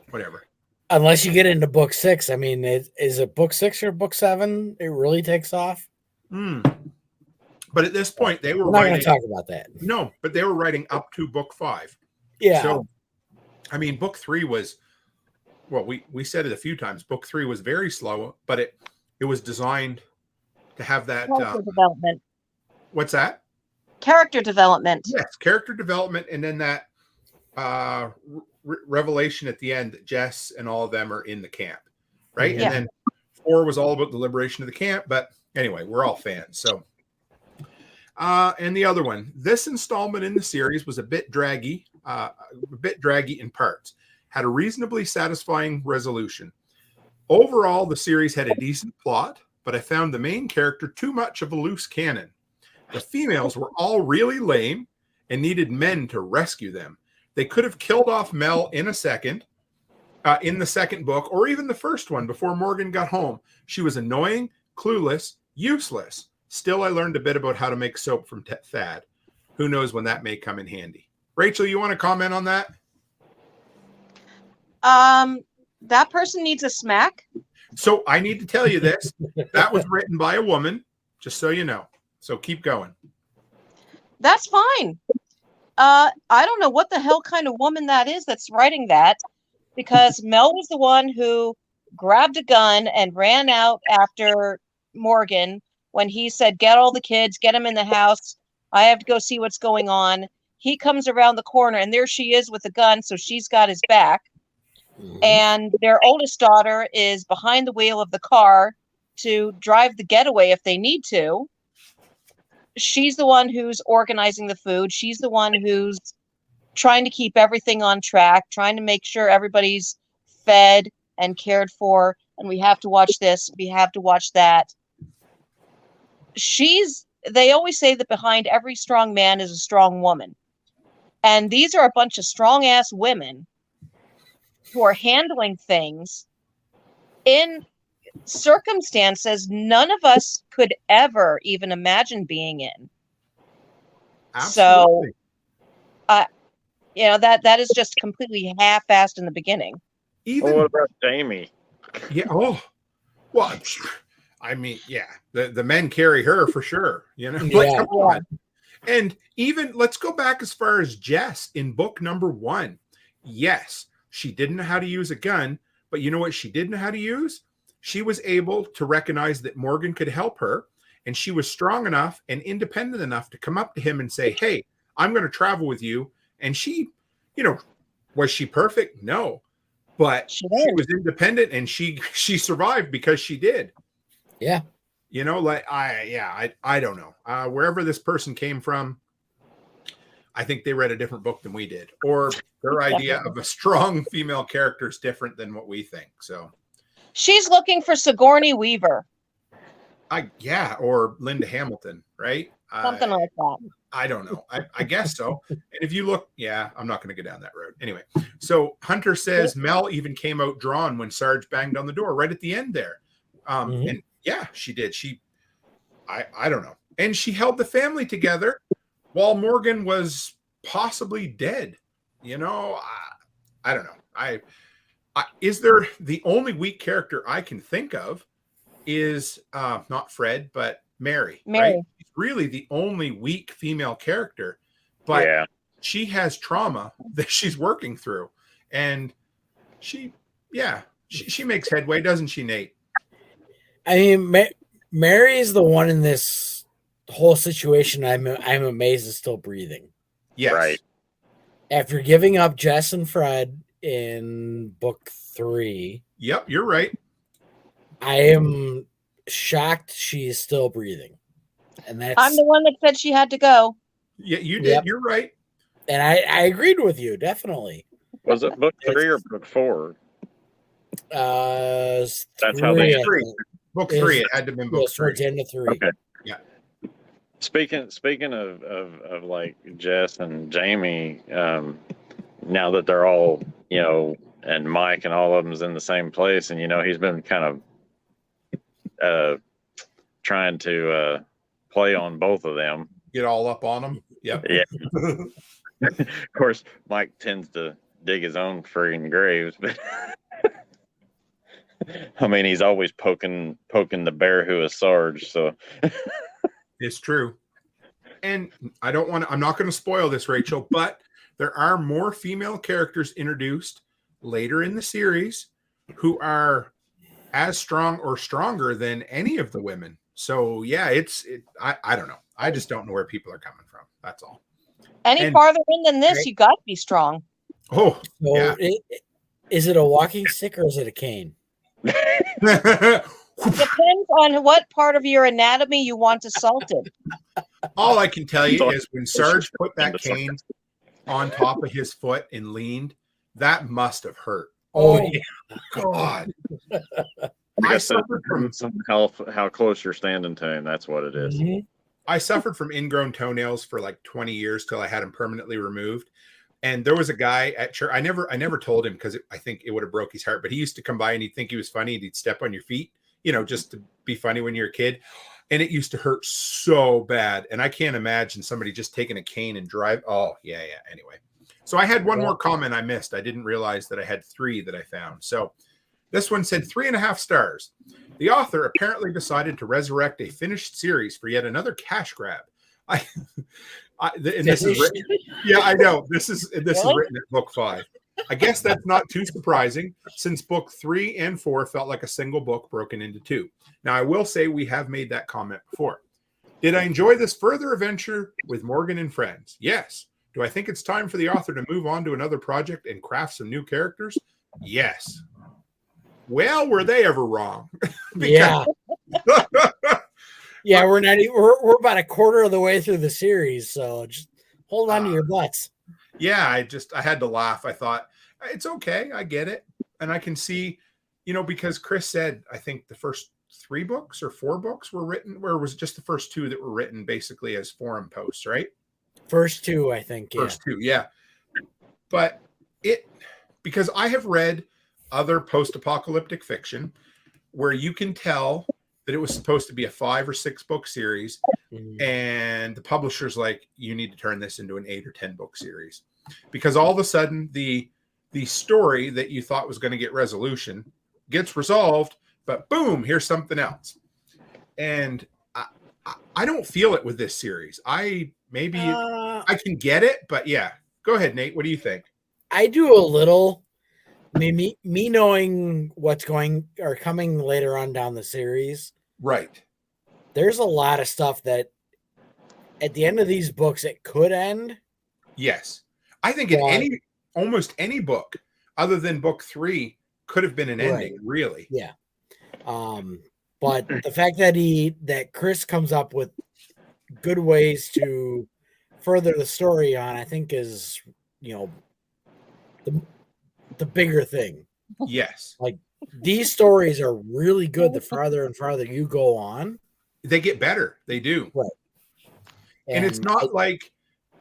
whatever. Unless you get into book 6. I mean, is it book 6 or book 7? It really takes off. But at this point, they were not going to talk about that. No, but they were writing up to book 5. Yeah. So, I mean, book 3 was, well, we said it a few times. Book 3 was very slow, but it was designed to have that character development. What's that? Character development. Yes, character development, and then that revelation at the end that Jess and all of them are in the camp, right? Yeah. And then 4 was all about the liberation of the camp. But anyway, we're all fans. So, and the other one, this installment in the series was a bit draggy in parts. Had a reasonably satisfying resolution. Overall, the series had a decent plot, but I found the main character too much of a loose cannon. The females were all really lame and needed men to rescue them. They could have killed off Mel in the second book, or even the first one before Morgan got home. She was annoying, clueless, useless. Still, I learned a bit about how to make soap from Thad. Who knows when that may come in handy. Rachel, you want to comment on that? That person needs a smack. So I need to tell you this. That was written by a woman, just so you know. So keep going. That's fine. I don't know what the hell kind of woman that is that's writing that, because Mel was the one who grabbed a gun and ran out after Morgan when he said, "Get all the kids, get them in the house. I have to go see what's going on." He comes around the corner and there she is with a gun, so she's got his back. and their oldest daughter is behind the wheel of the car to drive the getaway if they need to. She's the one who's organizing the food. She's the one who's trying to keep everything on track, trying to make sure everybody's fed and cared for, and we have to watch this, we have to watch that. They always say that behind every strong man is a strong woman. And these are a bunch of strong ass women who are handling things in circumstances none of us could ever even imagine being in. Absolutely. So, that is just completely half-assed in the beginning. What about Jamie? Yeah. Oh, well, I mean, yeah, the men carry her for sure. Like, come on. And even let's go back as far as Jess in book number 1. Yes, she didn't know how to use a gun, but you know what she did know how to use? She was able to recognize that Morgan could help her, and she was strong enough and independent enough to come up to him and say, hey, I'm going to travel with you. And she, was she perfect? No, but she was independent, and she survived because she did. Yeah. I don't know. Wherever this person came from, I think they read a different book than we did, or their idea of a strong female character is different than what we think. So she's looking for Sigourney Weaver. Or Linda Hamilton, right? Something like that. I don't know. I guess so. And if you look, I'm not going to go down that road. Anyway, so Hunter says Mel even came out drawn when Sarge banged on the door right at the end there. And yeah, she did. I don't know. And she held the family together while Morgan was possibly dead. I don't know. Is there the only weak character I can think of is not Fred, but Mary. Right? She's really the only weak female character, but she has trauma that she's working through, and she makes headway, doesn't she, Nate? I mean, Mary is the one in this whole situation I'm amazed is still breathing. Yes. Right. After giving up Jess and Fred in book 3. Yep, you're right. I am shocked she is still breathing. And I'm the one that said she had to go. Yeah, you did. Yep. You're right. And I agreed with you, definitely. Was it book 3 or book 4? That's how they book 3. It had to have been book 3. 10 to 3. Okay. Yeah. Speaking of like Jess and Jamie, now that they're all, and Mike and all of them's in the same place, and he's been kind of trying to play on both of them. Get all up on them. Yep. Yeah. Of course, Mike tends to dig his own freaking graves, but I mean, he's always poking the bear who is Sarge. So it's true. And I'm not going to spoil this, Rachel, but there are more female characters introduced later in the series who are as strong or stronger than any of the women. So yeah, I don't know. I just don't know where people are coming from. That's all. Farther in than this, you got to be strong. Oh, so yeah. Is it a walking stick or is it a cane? Depends on what part of your anatomy you want assaulted. All I can tell you is when Sarge put that cane on top of his foot and leaned, that must have hurt. Oh yeah. God. I suffered from how close you're standing to him. That's what it is. Mm-hmm. I suffered from ingrown toenails for like 20 years till I had them permanently removed. And there was a guy at church. I never told him because I think it would have broke his heart. But he used to come by and he'd think he was funny and he'd step on your feet, just to be funny when you're a kid. And it used to hurt so bad. And I can't imagine somebody just taking a cane and drive. Oh yeah. Anyway, so I had one more comment I missed. I didn't realize that I had 3 that I found. So this one said 3.5 stars. The author apparently decided to resurrect a finished series for yet another cash grab. This is written. Yeah, I know. This is written at book 5. I guess that's not too surprising since book 3 and 4 felt like a single book broken into 2. Now, I will say we have made that comment before. Did I enjoy this further adventure with Morgan and friends? Yes. Do I think it's time for the author to move on to another project and craft some new characters? Yes. Well, were they ever wrong? Yeah. Yeah, we're about a quarter of the way through the series, so just hold on to your butts. Yeah, I had to laugh. I thought it's okay. I get it. And I can see, because Chris said, I think the first 3 books or 4 books were written, where it was just the first 2 that were written basically as forum posts, right? First 2, I think. Yeah. First 2, yeah. But because I have read other post-apocalyptic fiction where you can tell that it was supposed to be a 5 or 6 book series, and the publisher's like, you need to turn this into an 8 or 10 book series, because all of a sudden the story that you thought was going to get resolution gets resolved, but boom, here's something else. And I don't feel it with this series. I can get it, but yeah. Go ahead, Nate. What do you think? I do a little. Me knowing what's coming later on down the series. Right. There's a lot of stuff that at the end of these books it could end. Yes. I think in almost any book other than book 3 could have been an ending, really. Yeah. But the fact that Chris comes up with good ways to further the story on, I think is, the bigger thing. Yes. Like, these stories are really good the farther and farther you go on. They get better. They do. Right. And it's not like,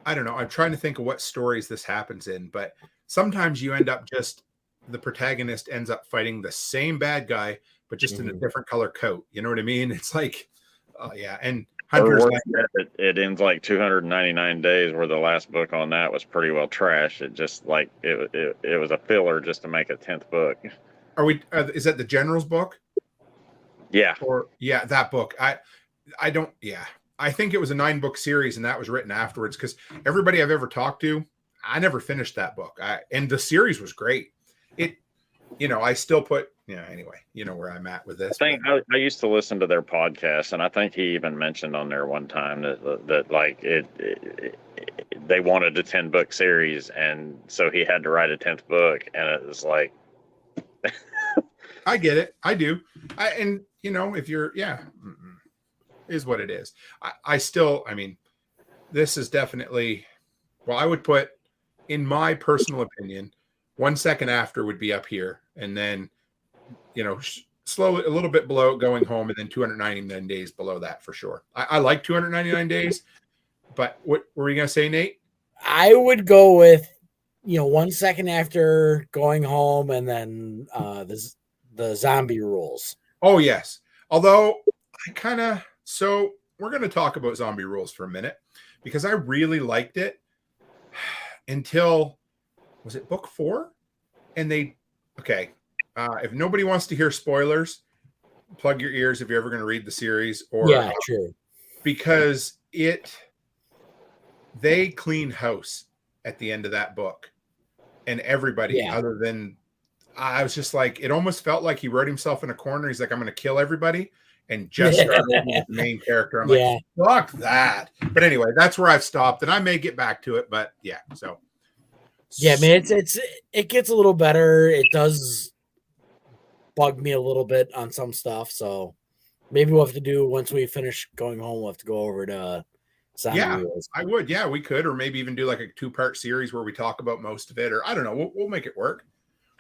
I don't know, I'm trying to think of what stories this happens in, but sometimes you end up the protagonist ends up fighting the same bad guy, but just in a different color coat. You know what I mean? It's like, yeah. And Hunter's it ends like 299 days, where the last book on that was pretty well trash. It just like it was a filler just to make a 10th book. Is that the General's book? Yeah. Or that book. I don't. Yeah, I think it was a 9-book series, and that was written afterwards, because everybody I've ever talked to, I never finished that book. And the series was great. I still put, anyway, where I'm at with this. I used to listen to their podcast, and I think he even mentioned on there one time that like they wanted a 10-book series, and so he had to write a 10th book, and it was like, I get it. I do. If you're, is what it is. I still, this is definitely, I would put, in my personal opinion, 1 second after would be up here, and then, slowly a little bit below going home, and then 299 days below that for sure. I like 299 days, but what were you going to say, Nate? I would go with, 1 second after going home, and then the zombie rules. Oh, yes. Although so we're going to talk about zombie rules for a minute, because I really liked it until, was it book 4? And if nobody wants to hear spoilers, plug your ears if you're ever going to read the series, or true. Because they clean house at the end of that book, and everybody other than, I was just like, it almost felt like he wrote himself in a corner. He's like, I'm going to kill everybody, and just start with the main character. I'm like, fuck that. But anyway, that's where I've stopped, and I may get back to it, but yeah. So yeah, man, it gets a little better. It does bug me a little bit on some stuff, so maybe we'll have to do, once we finish going home, we'll have to go over to rules. I would. Yeah, we could, or maybe even do like a 2-part series where we talk about most of it, or I don't know. We'll make it work.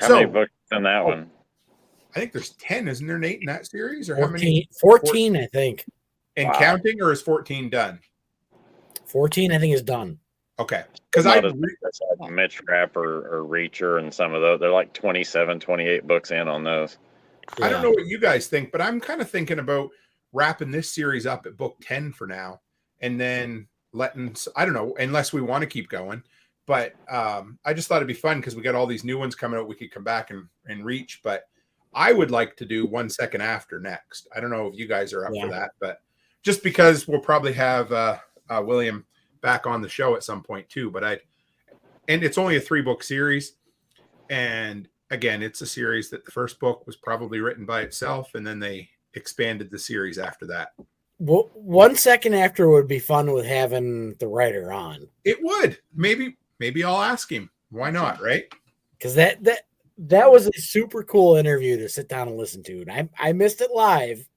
How many books in that one? I think there's 10, isn't there, Nate, in that series? Or 14, how many? 14, I think. And counting, or is 14 done? 14, I think, is done. Okay. Because like Mitch Rapp or Reacher and some of those, they're like 27, 28 books in on those. I don't know what you guys think, but I'm kind of thinking about wrapping this series up at book 10 for now, and then I don't know, unless we want to keep going. But I just thought it'd be fun, because we got all these new ones coming out we could come back and reach. But I would like to do 1 second after next. I don't know if you guys are up for that, but just because we'll probably have William back on the show at some point too. But and it's only a 3-book series. And again, it's a series that the first book was probably written by itself, and then they expanded the series after that. Well, 1 second after would be fun with having the writer on. It would. Maybe I'll ask him. Why not? Right? Because that That was a super cool interview to sit down and listen to. And I missed it live,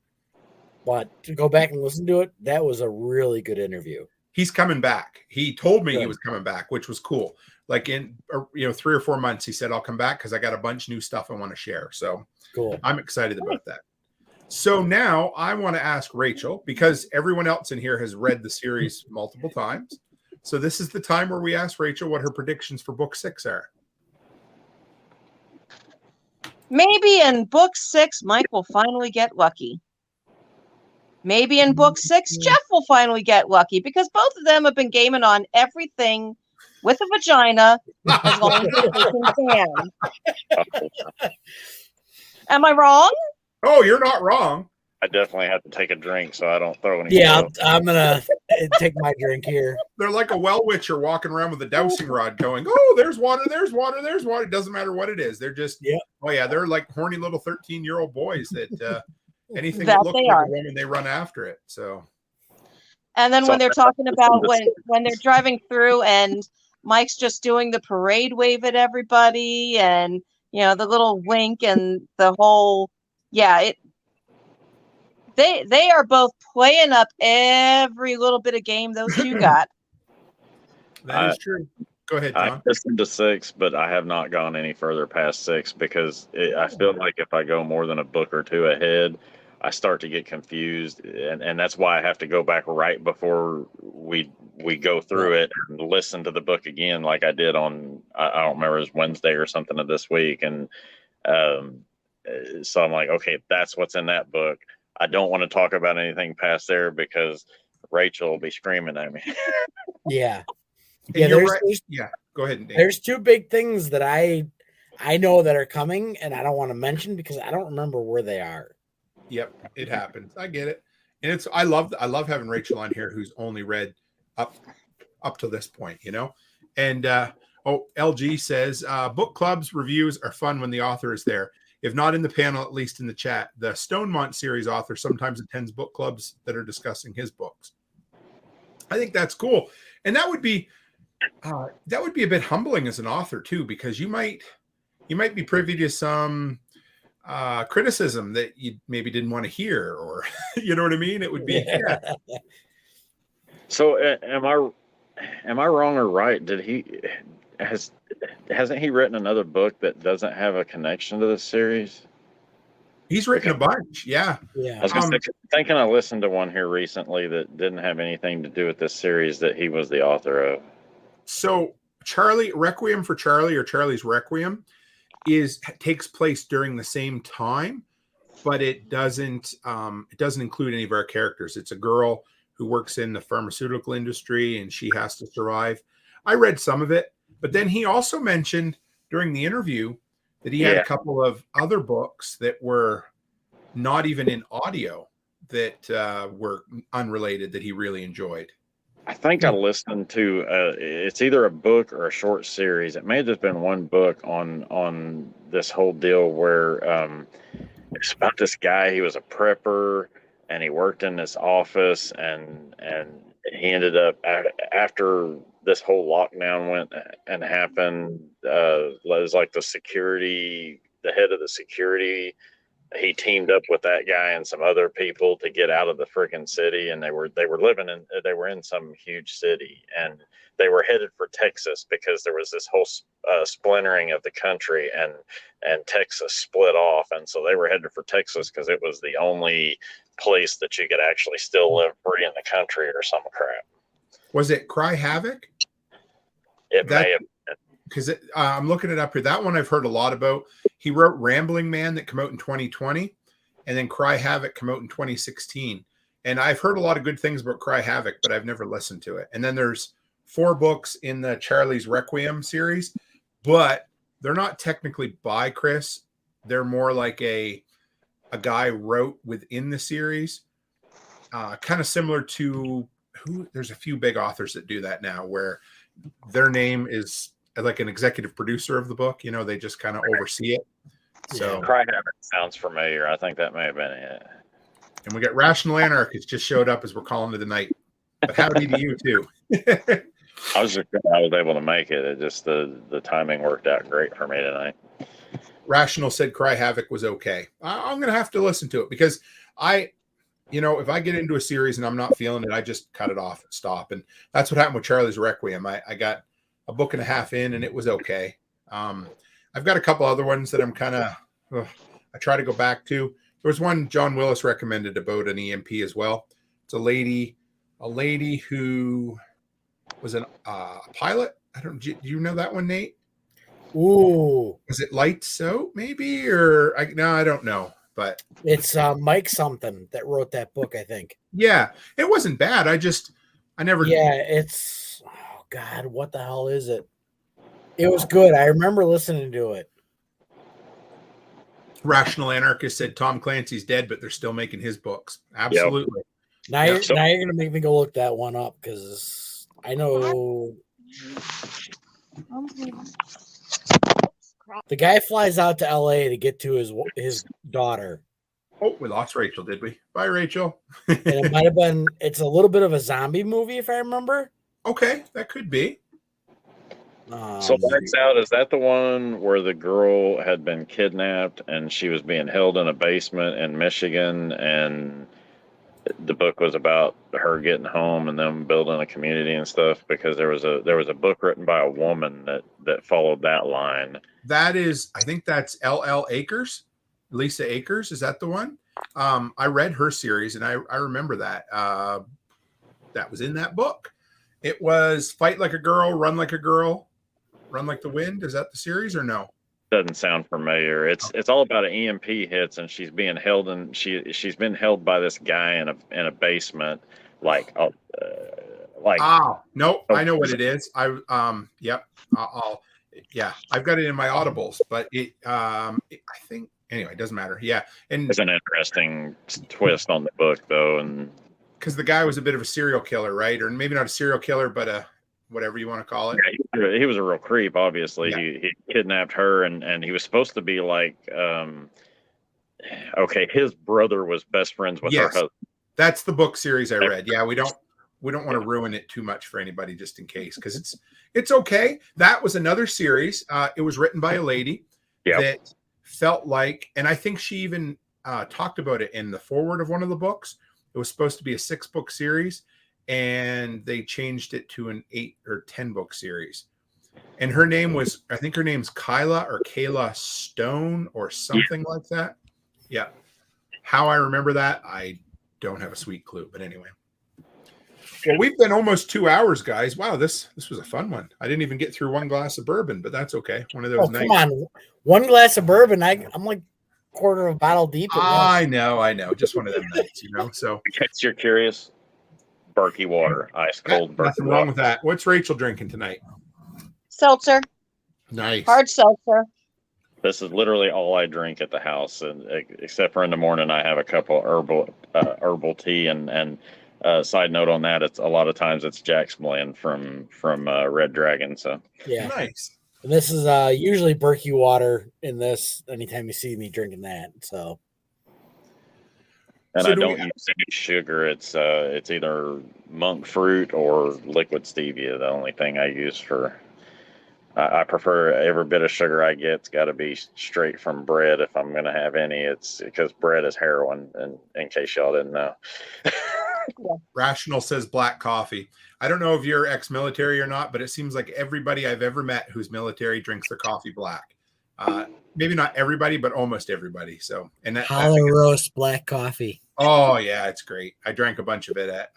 but to go back and listen to it, that was a really good interview. He's coming back. He told me Good. he was coming back, which was cool. Like in 3 or 4 months, he said, I'll come back because I got a bunch of new stuff I want to share. So Cool. I'm excited about that. So now I want to ask Rachel, because everyone else in here has read the series multiple times. So this is the time where we ask Rachel what her predictions for book 6 are. Maybe in book 6, Mike will finally get lucky. Maybe in book 6, Jeff will finally get lucky, because both of them have been gaming on everything with a vagina as long as they can. Am I wrong? Oh, you're not wrong. I definitely have to take a drink so I don't throw any. Yeah, I'm going to take my drink here. They're like a well witcher walking around with a dowsing rod going, oh, there's water, there's water, there's water. It doesn't matter what it is. They're just, oh yeah, they're like horny little 13-year-old boys that anything that looks like a woman, they run after it. So, and then when they're talking about when they're driving through and Mike's just doing the parade wave at everybody, and the little wink and the whole, they are both playing up every little bit of game those two got. That is true. Go ahead, John. I listened to 6, but I have not gone any further past 6 because I feel like if I go more than a book or two ahead, I start to get confused, and that's why I have to go back right before we go through it and listen to the book again, like I did on, I don't remember, it was Wednesday or something of this week, and so I'm like, okay, that's what's in that book. I don't want to talk about anything past there because Rachel will be screaming at me. Yeah. Right. Go ahead. Dave. There's 2 big things that I know that are coming, and I don't want to mention because I don't remember where they are. Yep, it happens. I get it, and I love having Rachel on here who's only read up to this point, And LG says book clubs reviews are fun when the author is there. If not in the panel, at least in the chat. The Stonemont series author sometimes attends book clubs that are discussing his books. I think that's cool, and that would be a bit humbling as an author too, because you might be privy to some criticism that you maybe didn't want to hear, or you know what I mean? It would be. Yeah. So am I wrong or right? Hasn't he written another book that doesn't have a connection to this series? He's written a bunch. Yeah. I was thinking I listened to one here recently that didn't have anything to do with this series that he was the author of. So Requiem for Charlie, or Charlie's Requiem, takes place during the same time, but it doesn't include any of our characters. It's a girl who works in the pharmaceutical industry and she has to survive. I read some of it, but then he also mentioned during the interview that he had a couple of other books that were not even in audio that were unrelated that he really enjoyed. I think I listened to it's either a book or a short series. It may have just been one book on this whole deal where it's about this guy. He was a prepper and he worked in this office, and he ended up after this whole lockdown went and happened. It was like the head of the security. He teamed up with that guy and some other people to get out of the freaking city, and they were in some huge city, and they were headed for Texas because there was this whole splintering of the country, and Texas split off, and so they were headed for Texas because it was the only place that you could actually still live free in the country or some crap. Was it Cry Havoc? It may have. Because I'm looking it up here. That one I've heard a lot about. He wrote Rambling Man that came out in 2020, and then Cry Havoc came out in 2016. And I've heard a lot of good things about Cry Havoc, but I've never listened to it. And then there's 4 books in the Charlie's Requiem series, but they're not technically by Chris. They're more like a guy wrote within the series, kind of similar to there's a few big authors that do that now, where their name is like an executive producer of the book. They just kind of oversee it. So Cry Havoc sounds familiar. I think that may have been it. And we got Rational Anarchist just showed up as we're calling it a night. But howdy to you too. I was able to make it. It just the timing worked out great for me tonight. Rational said Cry Havoc was okay. I'm going to have to listen to it because if I get into a series and I'm not feeling it, I just cut it off and stop. And that's what happened with Charlie's Requiem. I got a book and a half in and it was okay. I've got a couple other ones that I'm kind of, I try to go back to. There was one John Willis recommended about an EMP as well. It's a lady who was a pilot. Do you know that one, Nate? Ooh. Was it Lights Out maybe? I don't know. But it's Mike something that wrote that book, I think. Yeah, it wasn't bad. I never. Yeah, it's, oh God, what the hell is it? It was good. I remember listening to it. Rational Anarchist said Tom Clancy's dead, but they're still making his books. Absolutely. Yep. Now you're going to make me go look that one up because I know the guy flies out to LA to get to his daughter. Oh, we lost Rachel, did we? Bye, Rachel. And it might have been, it's a little bit of a zombie movie, if I remember. Okay, that could be. So Lights Out, is that the one where the girl had been kidnapped and she was being held in a basement in Michigan, and the book was about her getting home and them building a community and stuff? Because there was a book written by a woman that followed that line. That is, I think that's L.L. Akers, Lisa Akers. Is that the one? I read her series and I remember that. That was in that book. It was Fight Like a Girl, Run Like a Girl, Run Like the Wind. Is that the series or no? Doesn't sound familiar. It's all about an EMP hits and she's being held, and she's been held by this guy in a basement, like no, I know what it is. Yep. I've got it in my Audibles, but I think anyway, it doesn't matter. Yeah, and it's an interesting twist on the book though, and because the guy was a bit of a serial killer, right? Or maybe not a serial killer, but a whatever you want to call it. Yeah, he was a real creep, obviously. Yeah. He kidnapped her, and he was supposed to be like, his brother was best friends with her husband. That's the book series I read. Yeah, we don't want to ruin it too much for anybody, just in case, because it's okay. That was another series. It was written by a lady that felt like, and I think she even talked about it in the foreword of one of the books. It was supposed to be a 6-book series, and they changed it to an 8 or 10 book series. And her name was, I think her name's Kayla Stone or something like that. Yeah. How I remember that, I don't have a sweet clue. But anyway. Well, we've been almost 2 hours, guys. Wow, this was a fun one. I didn't even get through one glass of bourbon, but that's okay. One of those nights. Come on. One glass of bourbon. I'm like quarter of a bottle deep. I know. Just one of them nights, So in case you're curious, Berkey water, ice cold Berkey nothing wrong with that. What's Rachel drinking tonight? Seltzer. Nice. Hard seltzer. This is literally all I drink at the house, and except for in the morning, I have a couple herbal tea. And side note on that, it's a lot of times it's Jack's blend from Red Dragon. So yeah, nice. And this is usually Berkey water in this. Anytime you see me drinking that, so. And I don't use any sugar. It's either monk fruit or liquid stevia. The only thing I use for. I prefer every bit of sugar I get's got to be straight from bread if I'm going to have any. It's because bread is heroin, and in case y'all didn't know. Rational says black coffee. I don't know if you're ex-military or not, but it seems like everybody I've ever met who's military drinks their coffee black. Maybe not everybody, but almost everybody. So, and that hollow roast black coffee. Oh yeah, it's great. I drank a bunch of it.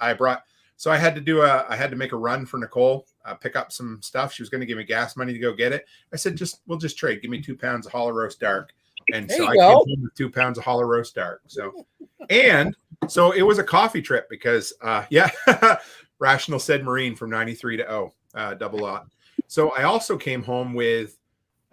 So I had to make a run for Nicole, pick up some stuff. She was going to give me gas money to go get it. I said, we'll just trade. Give me 2 pounds of hollow roast dark. And so I came home with 2 pounds of hollow roast dark. So it was a coffee trip because, Rational said Marine from 93 to 0, double lot. So I also came home with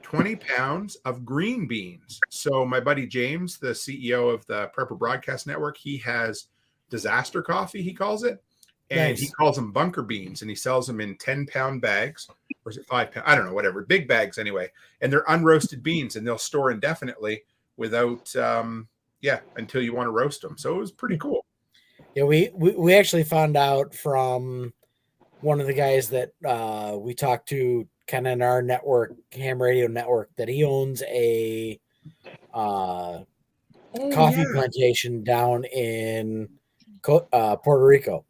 20 pounds of green beans. So my buddy James, the CEO of the Prepper Broadcast Network, he has disaster coffee, he calls it. And he calls them bunker beans, and he sells them in 10-pound bags, or is it 5 pound? I don't know, whatever, big bags anyway. And they're unroasted beans, and they'll store indefinitely without, until you want to roast them. So it was pretty cool. Yeah, we actually found out from one of the guys that we talked to kind of in our network, ham radio network, that he owns a coffee plantation down in Puerto Rico.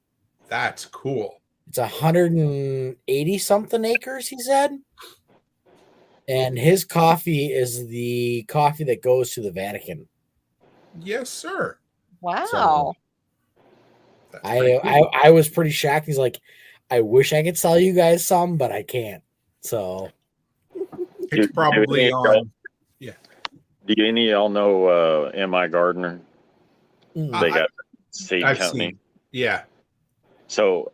That's cool. It's 180 something acres, he said. And his coffee is the coffee that goes to the Vatican. Yes, sir. Wow. So, I was pretty shocked. He's like, I wish I could sell you guys some, but I can't. So it's probably on. Yeah. Do any of y'all know M.I. Gardner? They got seed company. Yeah. So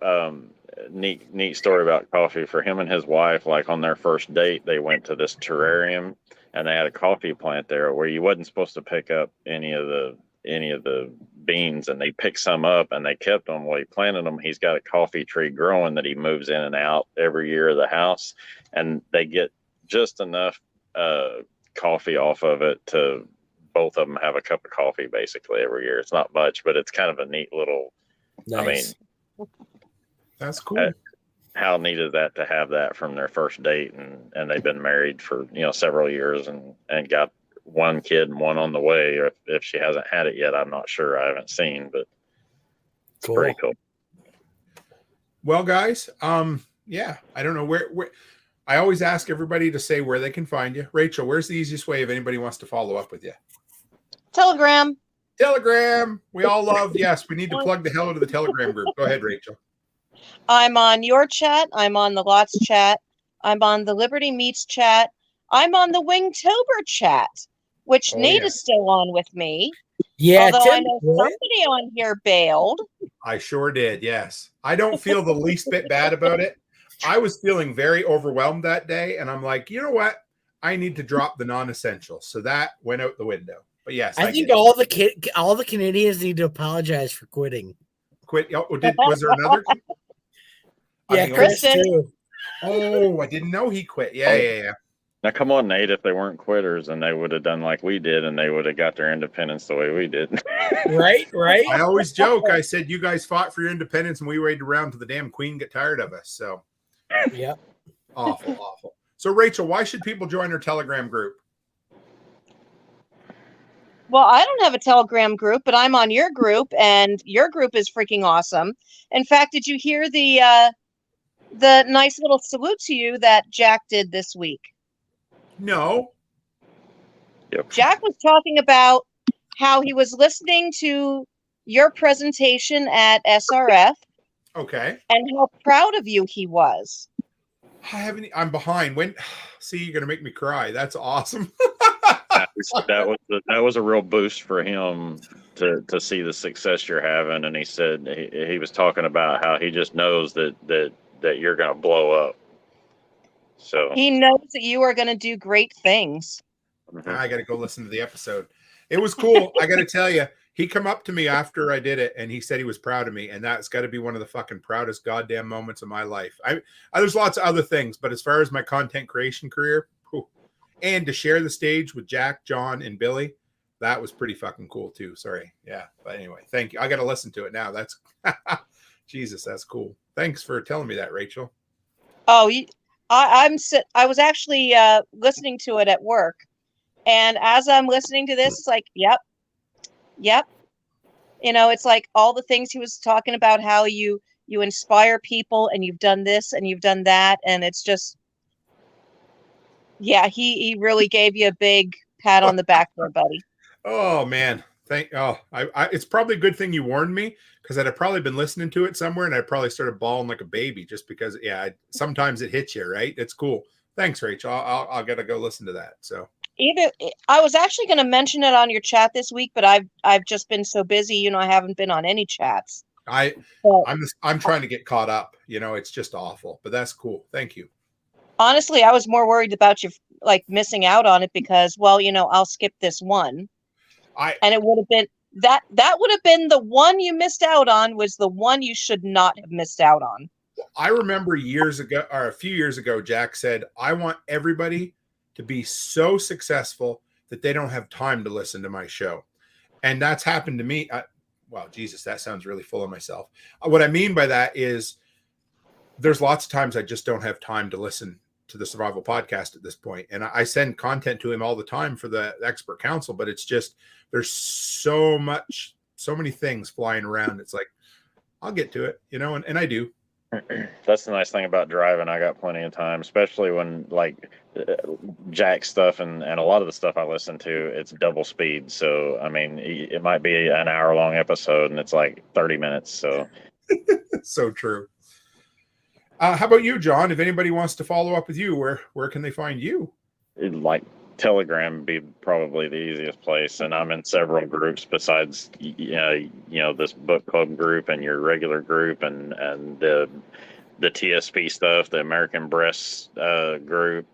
neat story about coffee for him and his wife. Like on their first date, they went to this terrarium and they had a coffee plant there where you wasn't supposed to pick up any of the beans, and they picked some up and they kept them. Well, he planted them. He's got a coffee tree growing that he moves in and out every year of the house, and they get just enough coffee off of it to both of them have a cup of coffee basically every year. It's not much, but it's kind of a neat little. nice. I mean, That's cool. How neat is that to have that from their first date, and they've been married for several years and got one kid and one on the way, or if she hasn't had it yet, I'm not sure. I haven't seen, but it's pretty cool. Well, guys, yeah, I don't know where I always ask everybody to say where they can find you. Rachel, where's the easiest way if anybody wants to follow up with you? Telegram. We all love. Yes, we need to plug the hell out of the Telegram group. Go ahead, Rachel. I'm on your chat. I'm on the Lots chat. I'm on the Liberty Meats chat. I'm on the Wingtober chat, which Nate is still on with me. Yeah, although I know somebody on here bailed. I sure did, yes. I don't feel the least bit bad about it. I was feeling very overwhelmed that day, and I'm like, you know what? I need to drop the non-essentials. So that went out the window. But yes, I think all the Canadians need to apologize for quitting. Was there another? Yeah, Kristen too. Oh, I didn't know he quit. Yeah. Now, come on, Nate. If they weren't quitters, and they would have done like we did, and they would have got their independence the way we did. Right. I always joke. I said, you guys fought for your independence, and we waited around till the damn queen got tired of us. So, yeah. Awful. So, Rachel, why should people join our Telegram group? Well, I don't have a Telegram group, but I'm on your group, and your group is freaking awesome. In fact, did you hear the nice little salute to you that Jack did this week? No. Yep. Jack was talking about how he was listening to your presentation at SRF. Okay. And how proud of you he was. I'm behind. See, you're gonna make me cry. That's awesome. that was a real boost for him to see the success you're having. And he said he was talking about how he just knows that you're gonna blow up. So he knows that you are going to do great things. I got to go listen to the episode. It was cool. I got to tell you, he come up to me after I did it, and he said he was proud of me, and that's got to be one of the fucking proudest goddamn moments of my life. There's lots of other things, but as far as my content creation career, and to share the stage with Jack, John, and Billy, that was pretty fucking cool too. Sorry, yeah, but anyway, thank you. I got to listen to it now. That's Jesus, that's cool. Thanks for telling me that, Rachel. Oh, I was actually listening to it at work, and as I'm listening to this, it's like, yep. It's like all the things he was talking about, how you inspire people, and you've done this and you've done that, and it's just, yeah, he really gave you a big pat on the back there, buddy. Oh man, it's probably a good thing you warned me, because I'd have probably been listening to it somewhere, and I probably started bawling like a baby just because. Yeah, sometimes it hits you, right? It's cool. Thanks, Rachel. I'll gotta go listen to that. So I was actually going to mention it on your chat this week, but I've just been so busy. I haven't been on any chats. I'm trying to get caught up. It's just awful, but that's cool. Thank you. Honestly, I was more worried about you like missing out on it because, well, I'll skip this one. And it would have been that would have been the one you missed out on, was the one you should not have missed out on. I remember a few years ago, Jack said, I want everybody to be so successful that they don't have time to listen to my show. And that's happened to me. Wow, Jesus, that sounds really full of myself. What I mean by that is there's lots of times I just don't have time to listen to the Survival Podcast at this point, and I send content to him all the time for the Expert Council. But it's just there's so many things flying around. It's like I'll get to it, and I do. That's the nice thing about driving. I got plenty of time, especially when like Jack stuff and a lot of the stuff I listen to, it's double speed. So, I mean, it might be an hour-long episode and it's like 30 minutes. So, so true. How about you, John? If anybody wants to follow up with you, where can they find you? Like Telegram would be probably the easiest place, and I'm in several groups besides this book club group and your regular group and the TSP stuff, the American Breast group.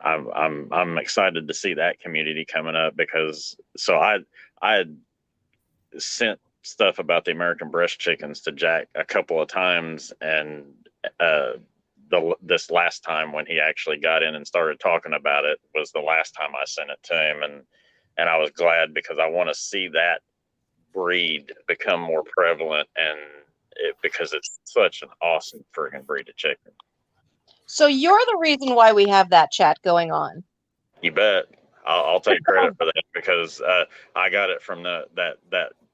I'm excited to see that community coming up because I had sent stuff about the American breast chickens to Jack a couple of times, and this last time when he actually got in and started talking about it was the last time I sent it to him, and I was glad because I want to see that breed become more prevalent, and because it's such an awesome freaking breed of chicken. So you're the reason why we have that chat going on. You bet. I'll take credit for that because I got it from that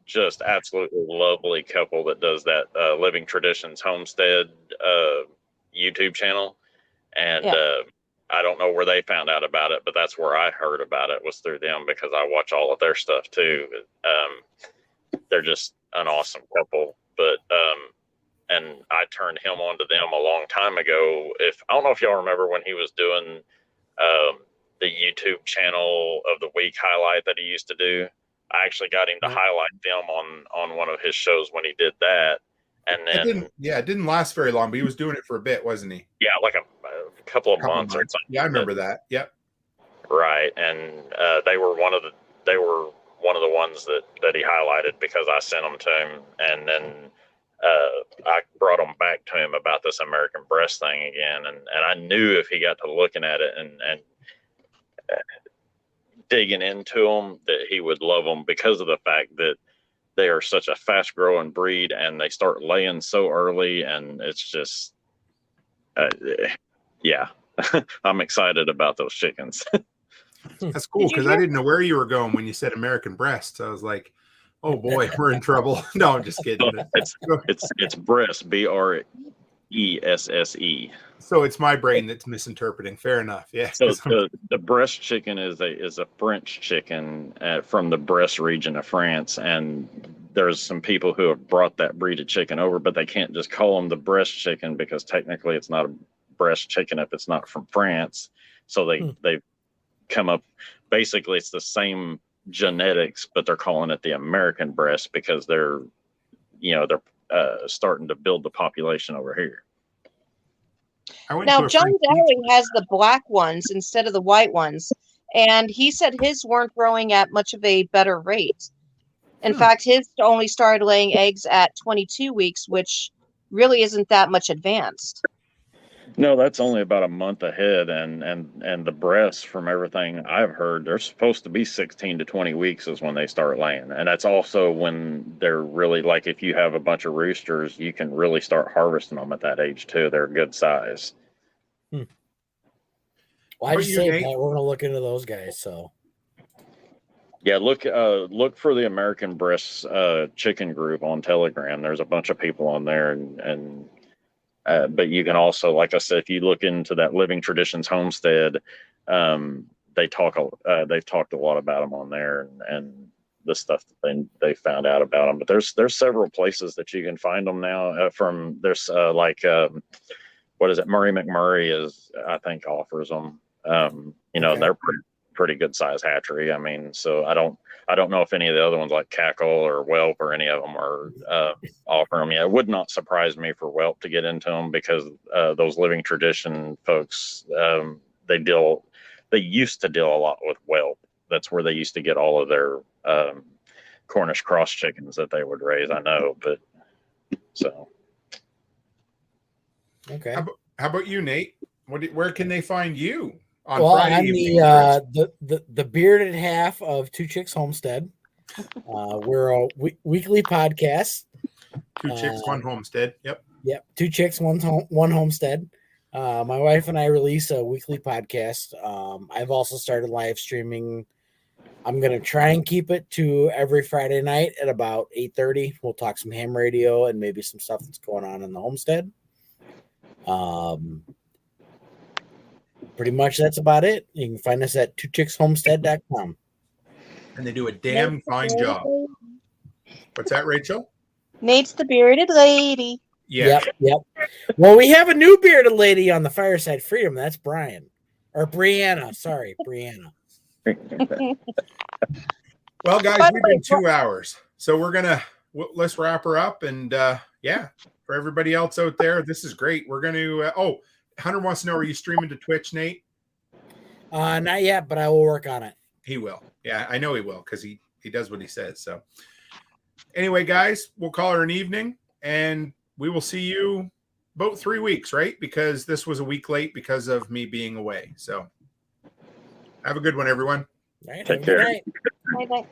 just absolutely lovely couple that does that Living Traditions Homestead YouTube channel, and I don't know where they found out about it, but that's where I heard about it, was through them, because I watch all of their stuff too. They're just an awesome couple, but and I turned him on to them a long time ago. I don't know if y'all remember when he was doing the YouTube channel of the week highlight that he used to do. I actually got him to highlight them on one of his shows when he did that. And then it didn't last very long, but he was doing it for a bit, wasn't he? Yeah, like a couple of months or something. Yeah, I remember that. Yep. Right, and they were one of the ones that he highlighted because I sent them to him, and then I brought them back to him about this American breast thing again, and I knew if he got to looking at it and digging into them that he would love them, because of the fact that they are such a fast growing breed and they start laying so early, and it's just I'm excited about those chickens. That's cool, because I didn't know where you were going when you said American breasts. I was like, oh boy, we're in trouble. No, I'm just kidding. It's breast, BRESSE. So it's my brain that's misinterpreting. Fair enough. Yeah. So the breast chicken is a French chicken from the Bresse region of France, and there's some people who have brought that breed of chicken over, but they can't just call them the breast chicken because technically it's not a breast chicken if it's not from France. So they've come up, basically it's the same genetics, but they're calling it the American breast because they're starting to build the population over here. Now, John Dowling has the black ones instead of the white ones, and he said his weren't growing at much of a better rate. In fact, his only started laying eggs at 22 weeks, which really isn't that much advanced. No, that's only about a month ahead, and the breasts, from everything I've heard, they're supposed to be 16 to 20 weeks is when they start laying, and that's also when they're really, like, if you have a bunch of roosters, you can really start harvesting them at that age too. They're a good size. Well, I just say that we're gonna look into those guys. So yeah, look for the American Breast chicken group on Telegram. There's a bunch of people on there, and but you can also, like I said, if you look into that Living Traditions Homestead, they've talked a lot about them on there, and the stuff that they found out about them. But there's several places that you can find them now. What is it? Murray McMurray I think offers them. They're pretty good size hatchery. I mean, so I don't know if any of the other ones like Cackle or Whelp or any of them are offering them. Yeah, it would not surprise me for Whelp to get into them because those Living Tradition folks, they used to deal a lot with Whelp. That's where they used to get all of their Cornish cross chickens that they would raise. I know, but so. Okay. How about you, Nate? Where can they find you? Well, I'm the bearded half of Two Chicks Homestead. We're a weekly podcast. Two Chicks, One Homestead. Yep. Yep, 2 chicks, one homestead. My wife and I release a weekly podcast. I've also started live streaming. I'm gonna try and keep it to every Friday night at about 8:30. We'll talk some ham radio and maybe some stuff that's going on in the homestead. Pretty much that's about it. You can find us at twochickshomestead.com. And they do a damn fine job. What's that, Rachel? Nate's the bearded lady. Yeah. Yep. Well, we have a new bearded lady on the Fireside Freedom. That's Brian. Or Brianna. Sorry, Brianna. Well, guys, we've been 2 hours. So let's wrap her up. And yeah, for everybody else out there, this is great. We're going to, Hunter wants to know, are you streaming to Twitch, Nate? Not yet, but I will work on it. He will. Yeah, I know he will because he does what he says. So anyway, guys, we'll call her an evening and we will see you about 3 weeks, right? Because this was a week late because of me being away. So have a good one, everyone. All right, Take care. Bye-bye.